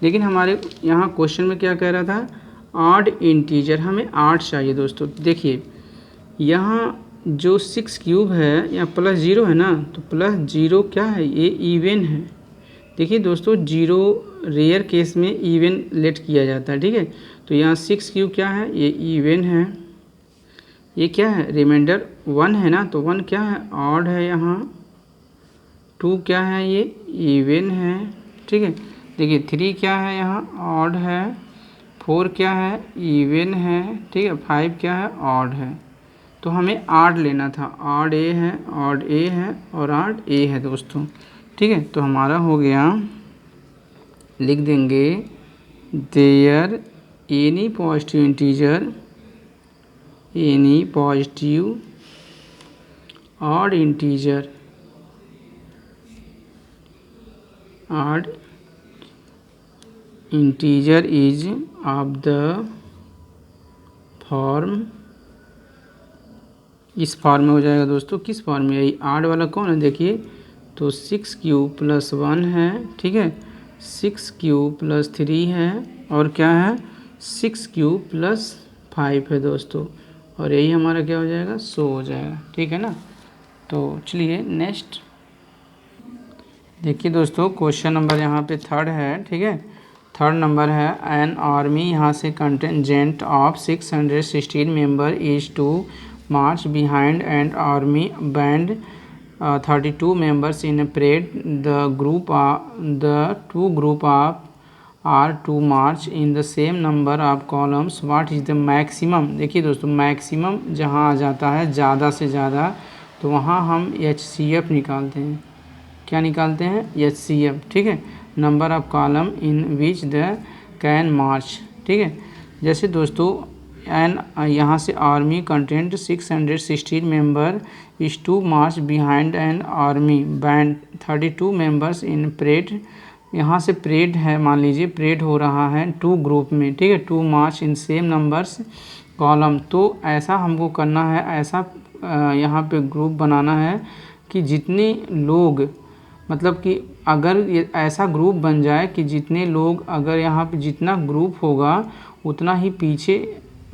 लेकिन हमारे यहाँ क्वेश्चन में क्या कह रहा था, ऑड इंटीजर, हमें 8 चाहिए दोस्तों। देखिए यहाँ जो 6 है यहाँ +0 है ना, तो +0 क्या है, ये इवन है। देखिए दोस्तों 0 रेयर केस में इवन लेट किया जाता है, ठीक है। तो यहाँ 6 क्या है, ये इवन है, ये क्या है, रिमाइंडर 1 है ना, तो 1 क्या है, ऑड है, यहाँ 2 क्या है, ये इवन है, ठीक है। देखिए 3 क्या है, यहाँ ऑड है, 4 क्या है, इवन है, ठीक है, 5 क्या है, ऑड है। तो हमें ऑड लेना था, ऑड ए है, ऑड ए है और ऑड ए है दोस्तों, ठीक है। तो हमारा हो गया, लिख देंगे there any positive integer, any positive odd integer, odd integer is of the form, इस फॉर्म में हो जाएगा दोस्तों, किस फॉर्म में, यही ऑड वाला कौन है, देखिए तो 6q+1 है, ठीक है, 6q+3 है और क्या है 6q+5 है दोस्तों, और यही हमारा क्या हो जाएगा, 100 हो जाएगा, ठीक है ना। तो चलिए नेक्स्ट देखिए दोस्तों, क्वेश्चन नंबर यहाँ पे 3rd है, ठीक है, 3rd नंबर है, एन आर्मी यहाँ से contingent of 616 member is to march behind and army band 32 members in a parade. The two group are to march in the same number of columns. What is the maximum? देखिए दोस्तों maximum जहाँ आ जाता है ज़्यादा से ज़्यादा, तो वहाँ हम HCF निकालते हैं, क्या निकालते हैं, HCF, ठीक है, number of column in which they can march, ठीक है। जैसे दोस्तों एन यहाँ से army contingent 616 member is to march behind an army band 32 members in parade. यहाँ से परेड है, मान लीजिए परेड हो रहा है 2 ग्रुप में, ठीक है, 2 मार्च इन सेम नंबर्स कॉलम। तो ऐसा हमको करना है, ऐसा यहाँ पे ग्रुप बनाना है कि जितने लोग, मतलब कि अगर ये ऐसा ग्रुप बन जाए कि जितने लोग, अगर यहाँ पे जितना ग्रुप होगा उतना ही पीछे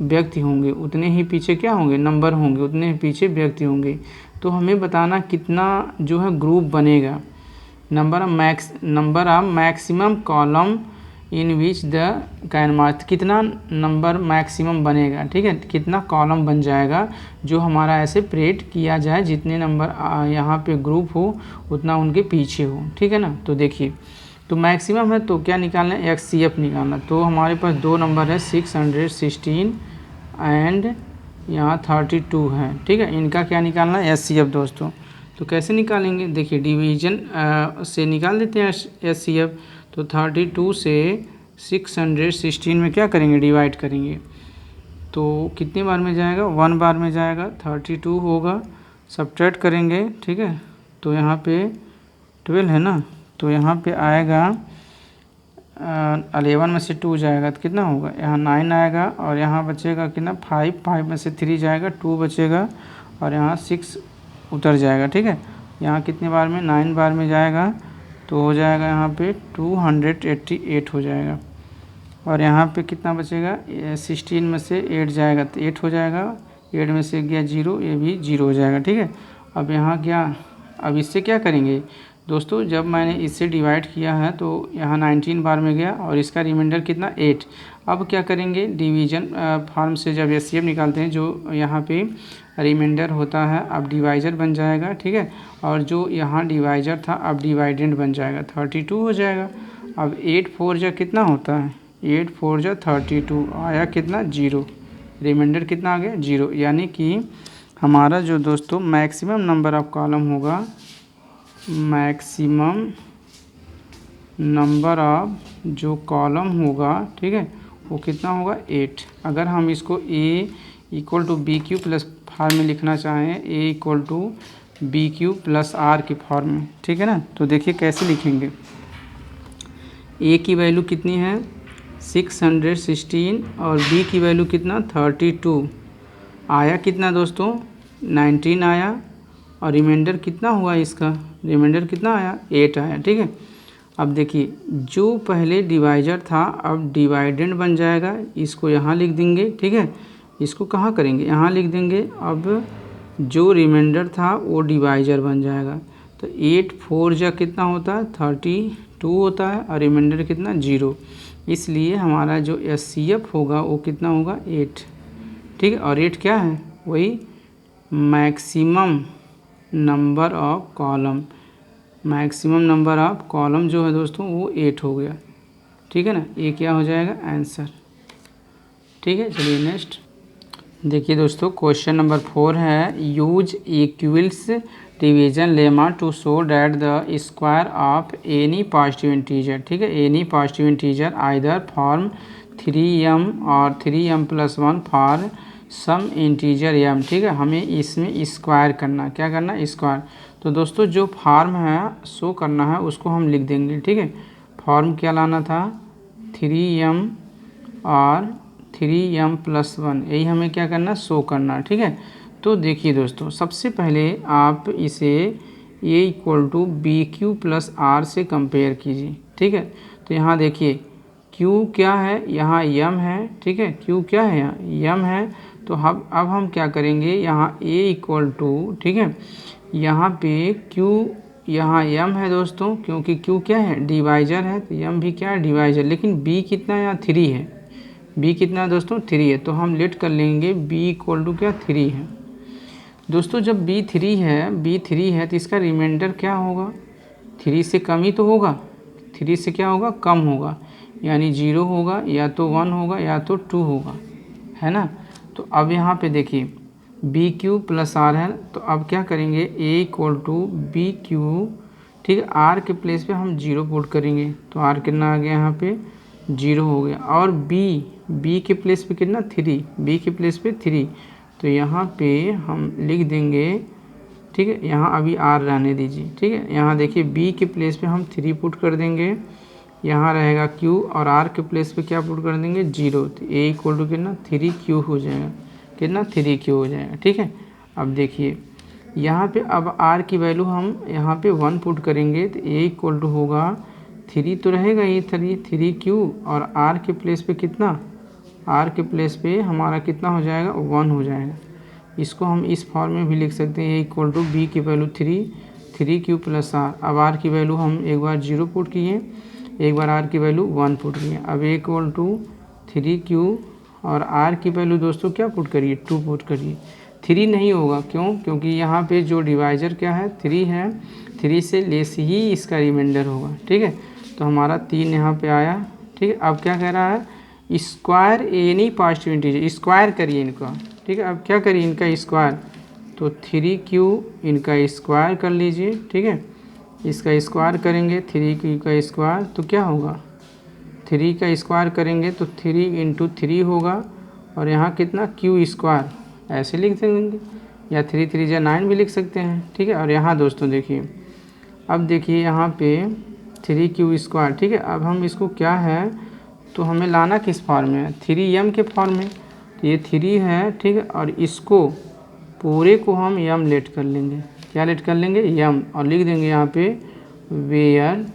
व्यक्ति होंगे, उतने ही पीछे क्या होंगे, नंबर होंगे, उतने ही पीछे व्यक्ति होंगे। तो हमें बताना कितना जो है ग्रुप बनेगा। Number of maximum column in which they can march, कितना नंबर मैक्सिमम बनेगा, ठीक है, कितना कॉलम बन जाएगा जो हमारा ऐसे परेड किया जाए, जितने नंबर यहाँ पे ग्रुप हो उतना उनके पीछे हो, ठीक है ना। तो देखिए, तो मैक्सिमम है तो क्या निकालना है, HCF निकालना। तो हमारे पास 2 नंबर है 616 एंड यहाँ 32 है, ठीक है, इनका क्या निकालना है, HCF दोस्तों। तो कैसे निकालेंगे, देखिए डिवीजन से निकाल देते हैं HCF। तो 32 से 616 में क्या करेंगे, डिवाइड करेंगे। तो कितनी बार में जाएगा, 1 बार में जाएगा, 32 होगा, सब्ट्रैक्ट करेंगे, ठीक है। तो यहाँ पे 12 है ना, तो यहाँ पे आएगा 11 में से 2 जाएगा तो कितना होगा, यहाँ 9 आएगा, और यहाँ बचेगा कितना 5 में से 3 जाएगा 2 बचेगा, और यहाँ 6 उतर जाएगा, ठीक है। यहाँ कितने बार में, 9 बार में जाएगा, तो हो जाएगा यहाँ पे 288 हो जाएगा। और यहाँ पे कितना बचेगा, 16 में से 8 जाएगा तो 8 हो जाएगा, 8 में से गया 0, ये भी 0 हो जाएगा, ठीक है। अब यहाँ क्या, अब इससे क्या करेंगे दोस्तों, जब मैंने इससे डिवाइड किया है तो यहाँ 19 बार में गया, और इसका रिमाइंडर कितना 8। अब क्या करेंगे, डिवीजन फॉर्म से जब HCF निकालते हैं, जो यहाँ पे रिमाइंडर होता है अब डिवाइजर बन जाएगा, ठीक है, और जो यहाँ डिवाइजर था अब डिवाइडेंड बन जाएगा, 32 हो जाएगा। अब 8 4 जा कितना होता है, 8 4 जा 32, आया कितना 0, रिमाइंडर कितना आ गया 0। यानी कि हमारा जो दोस्तों मैक्सिमम नंबर ऑफ कॉलम होगा, मैक्सिमम नंबर ऑफ जो कॉलम होगा, ठीक है, वो कितना होगा 8। अगर हम इसको A = BQ प्लस फॉर्म में लिखना चाहें, A = BQ प्लस R के फॉर्म में, ठीक है ना। तो देखिए कैसे लिखेंगे, A की वैल्यू कितनी है 616 और B की वैल्यू कितना 32, आया कितना दोस्तों 19 आया, और रिमाइंडर कितना हुआ इसका, रिमाइंडर कितना आया 8 आया, ठीक है। अब देखिए जो पहले डिवाइजर था अब डिवाइडेंड बन जाएगा, इसको यहाँ लिख देंगे, ठीक है, इसको कहाँ करेंगे, यहाँ लिख देंगे। अब जो रिमाइंडर था वो डिवाइजर बन जाएगा, तो 8 4 जा कितना होता है 32 होता है, और रिमाइंडर कितना 0, इसलिए हमारा जो HCF होगा वो कितना होगा 8, ठीक है। और 8 क्या है, वही maximum number of column, maximum number of column जो है दोस्तों वो 8 हो गया, ठीक है ना। ये क्या हो जाएगा आंसर, ठीक है। चलिए नेक्स्ट देखिए दोस्तों, क्वेश्चन नंबर 4 है, use Euclid's division lemma to show that the square of any positive integer, ठीक है, any positive integer either form 3m और 3m+1 for some integer m, ठीक है। हमें इसमें स्क्वायर करना, क्या करना स्क्वायर। तो दोस्तों जो फॉर्म है शो करना है उसको हम लिख देंगे, ठीक है। फॉर्म क्या लाना था 3m और 3m+1, यही हमें क्या करना शो करना, ठीक है। तो देखिए दोस्तों सबसे पहले आप इसे A = BQ + R से कंपेयर कीजिए, ठीक है। तो यहाँ देखिए Q क्या है, यहाँ m है, ठीक है, Q क्या है यहाँ m है। तो अब हम क्या करेंगे, यहाँ A = ठीक है, यहाँ पे Q यहाँ m है दोस्तों, क्योंकि Q क्या है डिवाइजर है, तो m भी क्या है डिवाइजर, लेकिन B कितना है यहाँ 3 है, B कितना है दोस्तों 3 है, तो हम लेट कर लेंगे B = क्या 3 है दोस्तों। जब B 3 है तो इसका रिमाइंडर क्या होगा, 3 से कम ही तो होगा, 3 से क्या होगा कम होगा, यानी 0 होगा, या तो 1 होगा, या तो 2 होगा, है ना। तो अब यहाँ पे देखिए BQ + R है, तो अब क्या करेंगे A = BQ, ठीक है, R के प्लेस पे हम 0 पुट करेंगे, तो R कितना आ गया यहाँ पे 0 हो गया। और बी के प्लेस पे कितना 3, बी के प्लेस पे 3, तो यहाँ पे हम लिख देंगे, ठीक है, यहाँ अभी आर रहने दीजिए, ठीक है। यहाँ देखिए बी के प्लेस पे हम 3 पुट कर देंगे, यहाँ रहेगा क्यू, और आर के प्लेस पे क्या पुट कर देंगे 0, तो ए इक्वल टू कितना 3Q हो जाएगा, कितना 3Q हो जाएगा, ठीक है। अब देखिए यहाँ पे अब आर की वैल्यू हम यहाँ पे 1 पुट करेंगे, तो ए इक्वल टू होगा 3 तो रहेगा ये 3Q, और आर के प्लेस पे कितना, आर के प्लेस पे हमारा कितना हो जाएगा 1 हो जाएगा। इसको हम इस फॉर्म में भी लिख सकते हैं, ए इक्वल टू बी की वैल्यू 3Q प्लस आर। अब आर की वैल्यू हम एक बार 0 पुट किए, एक बार आर की वैल्यू 1 पुट किए। अब ए इक्वल टू 3Q और आर की वैल्यू दोस्तों क्या पुट करिए 2 पुट करिए। 3 नहीं होगा, क्यों, क्योंकि यहाँ पे जो डिवाइजर क्या है 3 है, 3 से लेस ही इसका रिमाइंडर होगा, ठीक है। तो हमारा 3 यहाँ पे आया, ठीक है। अब क्या कह रहा है, square any positive integer, square करिए इनका, ठीक है। अब क्या करिए इनका स्क्वायर, तो 3Q इनका स्क्वायर कर लीजिए, ठीक है। इसका स्क्वायर करेंगे 3Q का स्क्वायर, तो क्या होगा 3 का स्क्वायर करेंगे तो 3 इंटू 3 होगा, और यहाँ कितना Q स्क्वायर, ऐसे लिख देंगे, या 3 3 जा 9 भी लिख सकते हैं, ठीक है। और यहाँ दोस्तों देखिए, अब देखिए यहाँ पे 3Q स्क्वायर, ठीक है। अब हम इसको क्या है, तो हमें लाना किस फॉर्म में है 3m के फॉर्म में, तो ये 3 है, ठीक है। और इसको पूरे को हम m लेट कर लेंगे, क्या लेट कर लेंगे m, और लिख देंगे यहाँ पे where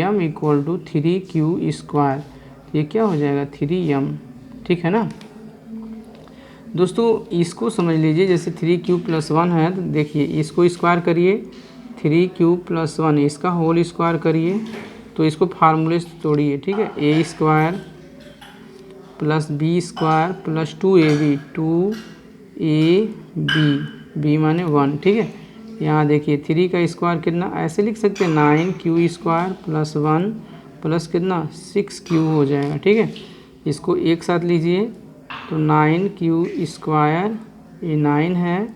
m equal to 3Q square, ये क्या हो जाएगा 3m, ठीक है ना दोस्तों। इसको समझ लीजिए, जैसे 3Q प्लस 1 है, तो देखिए इसको स्क्वायर करिए 3Q प्लस 1, इसका होल स्क्वायर करिए, तो इसको फार्मूले से तोड़िए, ठीक है। A square plus B square plus 2ab, 2ab, B माने 1, ठीक है। यहाँ देखिए 3 का स्क्वायर कितना, ऐसे लिख सकते हैं 9Q स्क्वायर प्लस 1 प्लस कितना 6Q हो जाएगा, ठीक है। इसको एक साथ लीजिए, तो 9Q स्क्वायर, ये 9 है,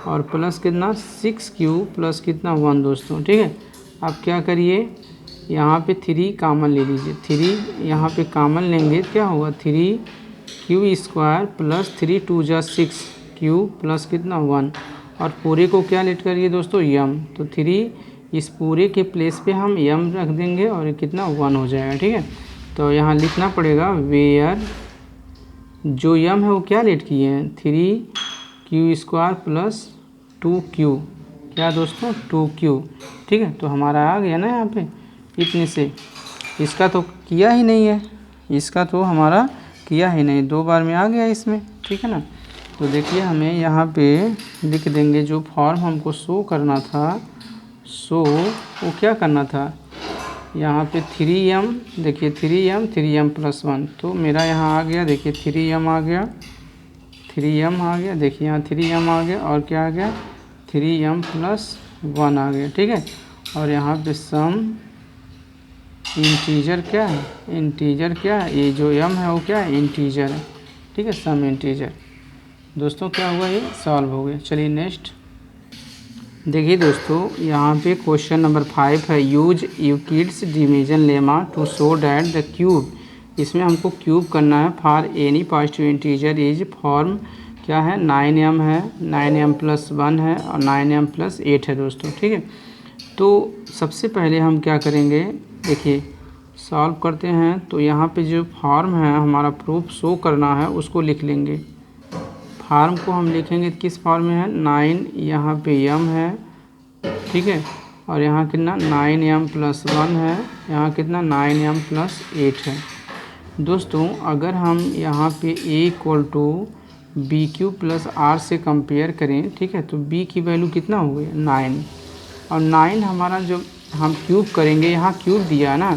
और प्लस कितना 6Q प्लस कितना 1 दोस्तों, ठीक है। अब क्या करिए, यहाँ पे 3 कॉमन ले लीजिए, 3 यहाँ पे कॉमन लेंगे, क्या होगा 3Q स्क्वायर प्लस 3 2 जा 6Q प्लस कितना 1, और पूरे को क्या लेट करिए दोस्तों m, तो 3 इस पूरे के प्लेस पे हम m रख देंगे, और कितना 1 हो जाएगा, ठीक है। तो यहाँ लिखना पड़ेगा वेयर जो m है वो क्या लेट किए हैं 3Q स्क्वायर प्लस 2Q, क्या दोस्तों 2Q, ठीक है। तो हमारा आ गया ना यहाँ पे इतने से, इसका तो किया ही नहीं है, इसका तो हमारा किया ही नहीं, 2 बार में आ गया इसमें, ठीक है ना। तो देखिए हमें यहाँ पे लिख देंगे, जो फॉर्म हमको शो करना था, वो क्या करना था, यहाँ पे 3m, देखिए 3m प्लस 1, तो मेरा यहाँ आ गया, देखिए 3m आ गया, 3m आ गया, देखिए यहाँ 3m आ गया, और क्या आ गया 3m प्लस 1 आ गया, ठीक है। और यहाँ पे सम इंटीजर क्या है, इंटीजर क्या है, ये जो m है वो क्या है इंटीजर है, ठीक है, सम इंटीजर। दोस्तों क्या हुआ, ये सॉल्व हो गया। चलिए नेक्स्ट देखिए दोस्तों, यहाँ पे क्वेश्चन नंबर 5 है, use Euclid's division lemma to show that the cube, इसमें हमको क्यूब करना है for any positive integer is form क्या है 9m है, 9m प्लस 1 है, और 9m प्लस 8 है दोस्तों, ठीक है। तो सबसे पहले हम क्या करेंगे, देखिए सॉल्व करते हैं, तो यहाँ पे जो फॉर्म है हमारा प्रूफ शो करना है उसको लिख लेंगे। फार्म को हम लिखेंगे किस फॉर्म में है 9, यहाँ पे m है, ठीक है, और यहाँ कितना 9m प्लस 1 है, यहाँ कितना 9m प्लस 8 है। दोस्तों अगर हम यहाँ पे a equal to B Q plus r से कंपेयर करें, ठीक है, तो b की वैल्यू कितना हो गई 9, और 9 हमारा जो हम क्यूब करेंगे, यहाँ क्यूब दिया ना,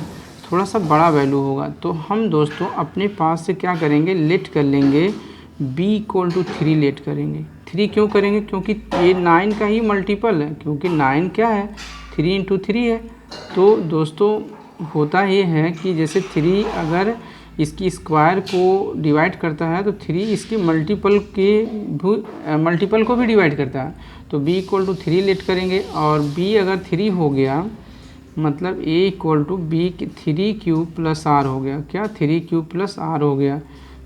थोड़ा सा बड़ा वैल्यू होगा, तो हम दोस्तों अपने पास से क्या करेंगे लेट कर लेंगे, b इक्वल टू 3 लेट करेंगे। 3 क्यों करेंगे, क्योंकि ये 9 का ही मल्टीपल है, क्योंकि 9 क्या है 3 इंटू 3 है। तो दोस्तों होता ये है कि जैसे 3 अगर इसकी स्क्वायर को डिवाइड करता है, तो 3 इसके मल्टीपल को भी डिवाइड करता है। तो b इक्वल टू 3 लेट करेंगे, और b अगर 3 हो गया मतलब a equal to b three cube plus r हो गया। क्या, थ्री क्यूब प्लस आर हो गया।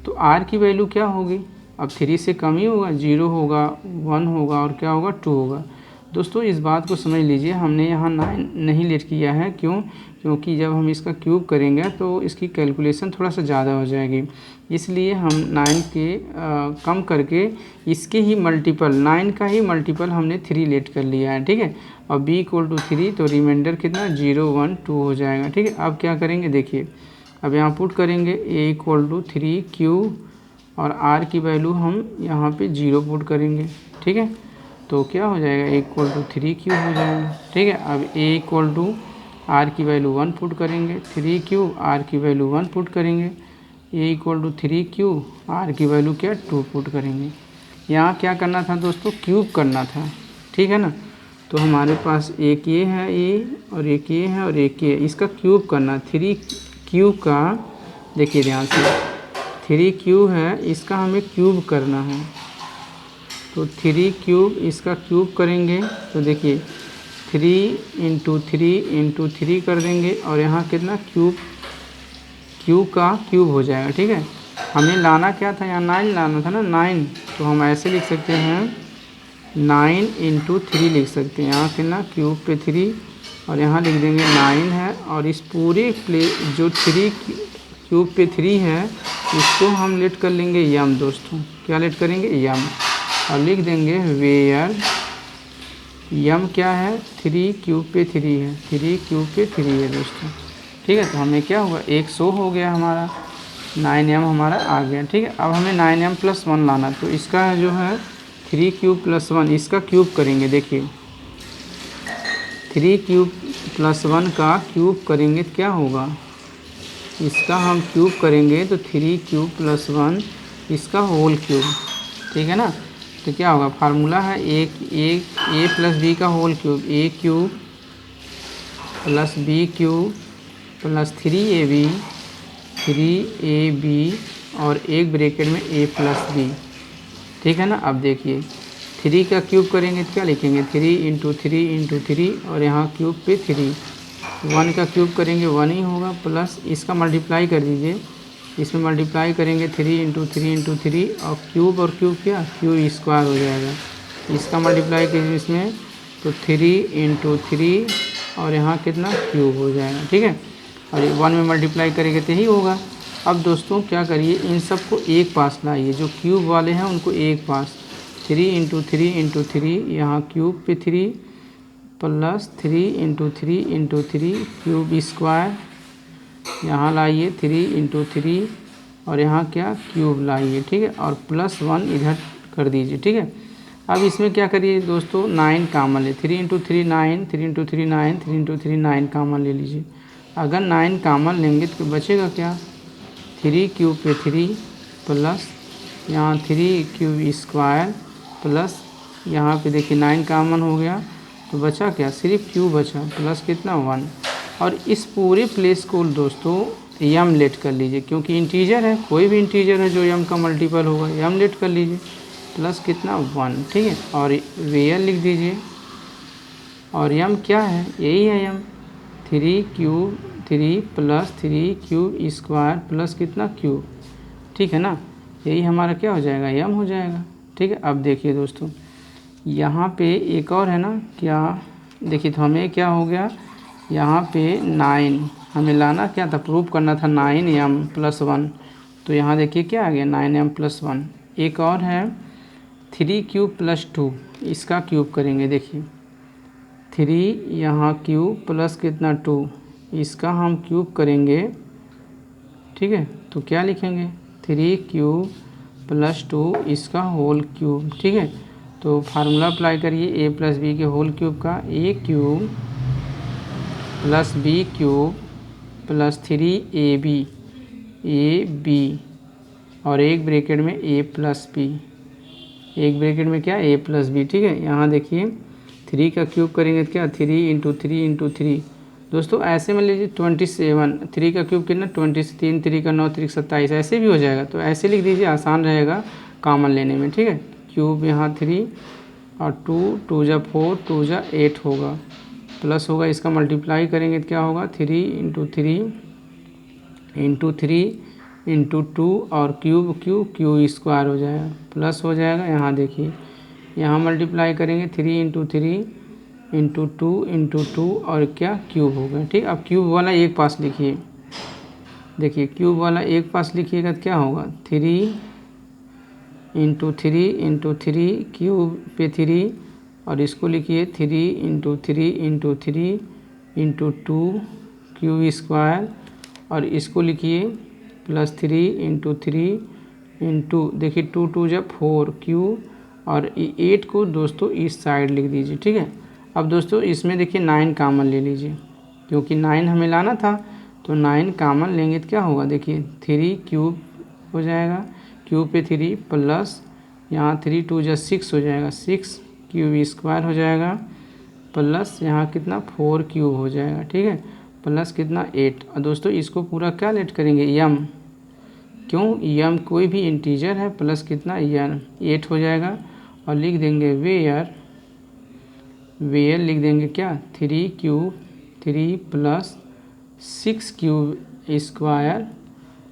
तो आर की वैल्यू क्या होगी, अब थ्री से कम ही होगा, जीरो होगा, वन होगा और क्या होगा, टू होगा। दोस्तों इस बात को समझ लीजिए, हमने यहाँ 9 नहीं लेट किया है, क्यों, क्योंकि जब हम इसका क्यूब करेंगे तो इसकी कैलकुलेशन थोड़ा सा ज़्यादा हो जाएगी, इसलिए हम 9 के कम करके इसके ही मल्टीपल 9 का ही मल्टीपल हमने 3 लेट कर लिया है। ठीक है, और b इक्वल टू 3, तो रिमाइंडर कितना 0 1 2 हो जाएगा। ठीक है, अब क्या करेंगे देखिए, अब यहाँ पुट करेंगे a इक्वल टू 3 क्यू और r की वैल्यू हम यहाँ पे 0 पुट करेंगे। ठीक है, तो क्या हो जाएगा, a इक्वल टू 3 क्यू हो जाएगा। ठीक है, अब a इक्वल टू r की वैल्यू 1 पुट करेंगे, 3 क्यू, r की वैल्यू 1 पुट करेंगे, a equal to 3 q, r की वैल्यू क्या 2 पुट करेंगे। यहाँ क्या करना था दोस्तों, क्यूब करना था। ठीक है ना, तो हमारे पास एक ये है a और एक ये है और एक ये, इसका क्यूब करना, 3 क्यूब का, देखिए ध्यान से 3 क्यूब है, इसका हमें क्यूब करना है। तो 3 क्यूब, इसका क्यूब करेंगे तो देखिए 3 इंटू 3 कर देंगे और यहाँ कितना क्यूब का क्यूब हो जाएगा। ठीक है, हमें लाना क्या था, यहाँ 9 लाना था ना, 9, तो हम ऐसे लिख सकते हैं 9 इंटू 3 लिख सकते हैं। यहाँ कितना क्यूब पे 3 और यहाँ लिख देंगे 9 है, और इस पूरे जो 3 क्यूब पे 3 है इसको हम लेट कर लेंगे यम। दोस्तों क्या लेट करेंगे, यम, और लिख देंगे वेयर यम क्या है, 3 क्यूब पे 3 है, 3 क्यूब पे 3 है दोस्तों। ठीक है, तो हमें क्या होगा, 100 हो गया हमारा, 9m हमारा आ गया। ठीक है, अब हमें 9m प्लस 1 लाना, तो इसका जो है 3 क्यूब प्लस 1, इसका क्यूब करेंगे। देखिए 3 क्यूब प्लस 1 का क्यूब करेंगे तो क्या होगा, इसका हम क्यूब करेंगे तो 3 क्यूब प्लस 1 इसका होल क्यूब। ठीक है ना, तो क्या होगा, फार्मूला है ए प्लस बी का whole cube, A cube plus B cube plus 3ab और एक ब्रैकेट में a प्लस बी। ठीक है ना, अब देखिए 3 का क्यूब करेंगे तो क्या लिखेंगे, 3 इंटू 3 और यहाँ क्यूब पे 3, 1 का क्यूब करेंगे 1 ही होगा, प्लस इसका मल्टीप्लाई कर दीजिए, इसमें मल्टीप्लाई करेंगे 3 इंटू 3 और क्यूब क्या, क्यूब स्क्वायर हो जाएगा। इसका मल्टीप्लाई कीजिए इसमें तो 3 इंटू 3 और यहाँ कितना क्यूब हो जाएगा। ठीक है, और 1 में मल्टीप्लाई करेंगे तो यही होगा। अब दोस्तों क्या करिए, इन सब को एक पास लाइए, जो क्यूब वाले हैं उनको एक पास, 3 इंटू 3 यहाँ क्यूब पे 3 प्लस 3 इंटू 3 क्यूब स्क्वायर, यहाँ लाइए 3 इंटू 3 और यहाँ क्या क्यूब लाइए। ठीक है, और प्लस 1 इधर कर दीजिए। ठीक है, अब इसमें क्या करिए दोस्तों, 9 कामन ले, 3 इंटू 3 9, 3 इंटू 3 9, 3 इंटू 3 9 कामन ले लीजिए। अगर 9 कामन लेंगे तो बचेगा क्या, 3 क्यूब पे 3 प्लस यहाँ 3 क्यूब स्क्वायर प्लस यहाँ पे देखिए 9 कामन हो गया, तो बचा क्या, सिर्फ क्यूब बचा, प्लस कितना 1। और इस पूरे प्लेस को दोस्तों यम लेट कर लीजिए, क्योंकि इंटीजर है, कोई भी इंटीजर है जो यम का मल्टीपल होगा, यम लेट कर लीजिए, प्लस कितना 1। ठीक है, और वेयर लिख दीजिए, और यम क्या है, यही है यम, 3 cube 3 plus 3 cube square plus कितना क्यूब। ठीक है ना, यही हमारा क्या हो जाएगा, यम हो जाएगा। ठीक है, अब देखिए दोस्तों यहाँ पे एक और है ना, क्या देखिए, तो हमें क्या हो गया, यहाँ पे 9 हमें लाना क्या था, प्रूव करना था 9m प्लस 1, तो यहाँ देखिए क्या आ गया 9m प्लस 1। एक और है 3 क्यूब प्लस 2, इसका क्यूब करेंगे। देखिए 3 यहाँ क्यूब प्लस कितना 2, इसका हम क्यूब करेंगे। ठीक है, तो क्या लिखेंगे, 3 क्यूब प्लस 2 इसका होल क्यूब। ठीक है, तो फार्मूला अप्लाई करिए a प्लस बी के होल क्यूब का, a cube plus B cube plus 3ab और एक ब्रैकेट में a प्लस बी, एक ब्रैकेट में क्या a प्लस बी। ठीक है, यहाँ देखिए 3 का क्यूब करेंगे तो क्या, 3 इंटू 3 दोस्तों, ऐसे में लीजिए 27, 3 का क्यूब कितना 23, 3 का 9, 3 27, ऐसे भी हो जाएगा, तो ऐसे लिख दीजिए, आसान रहेगा कॉमन लेने में। ठीक है, क्यूब यहाँ 3 और 2 2 जा 4 2 जा 8 होगा। प्लस होगा, इसका मल्टीप्लाई करेंगे तो क्या होगा 3 इंटू 3 इंटू 2 और क्यूब क्यू स्क्वायर हो जाएगा, प्लस हो जाएगा। यहाँ देखिए यहाँ मल्टीप्लाई करेंगे 3 इंटू 3 इंटू 2 और क्या क्यूब होगा। ठीक, अब क्यूब वाला एक पास लिखिए, देखिए क्यूब वाला एक पास लिखिएगा तो क्या होगा 3 इंटू 3 क्यूब पे 3 और इसको लिखिए 3 इंटू 3 इंटू 2 क्यूब स्क्वायर और इसको लिखिए प्लस 3 इंटू 3 इंटू देखिए 2 2 जब 4 क्यू और 8 को दोस्तों इस साइड लिख दीजिए। ठीक है, अब दोस्तों इसमें देखिए 9 कामन ले लीजिए, क्योंकि 9 हमें लाना था तो 9 कामन लेंगे तो क्या होगा देखिए 3 क्यूब हो जाएगा, क्यूब पे 3 प्लस यहाँ 3 2 जा 6 हो जाएगा, 6 क्यूब स्क्वायर हो जाएगा प्लस यहाँ कितना 4 क्यूब हो जाएगा। ठीक है, प्लस कितना 8। और दोस्तों इसको पूरा क्या लेट करेंगे यम, क्यों यम कोई भी इंटीजर है, प्लस कितना यम 8 हो जाएगा और लिख देंगे वेयर लिख देंगे क्या 3 क्यूब 3 प्लस 6 क्यूब स्क्वायर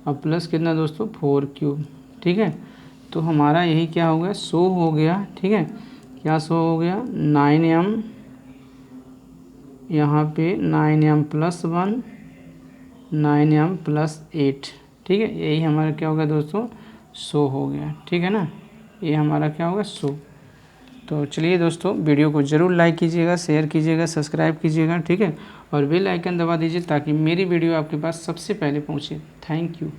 और प्लस कितना दोस्तों 4 क्यूब। ठीक है, तो हमारा यही क्या हो गया शो हो गया। ठीक है, क्या शो हो गया 9m, यहाँ पे 9m प्लस 1 9m प्लस 8। ठीक है, यही हमारा क्या होगा दोस्तों शो हो गया। ठीक है ना, ये हमारा क्या होगा शो। तो चलिए दोस्तों वीडियो को ज़रूर लाइक कीजिएगा, शेयर कीजिएगा, सब्सक्राइब कीजिएगा। ठीक है, और बेल आइकन दबा दीजिए ताकि मेरी वीडियो आपके पास सबसे पहले पहुँचे। Thank you.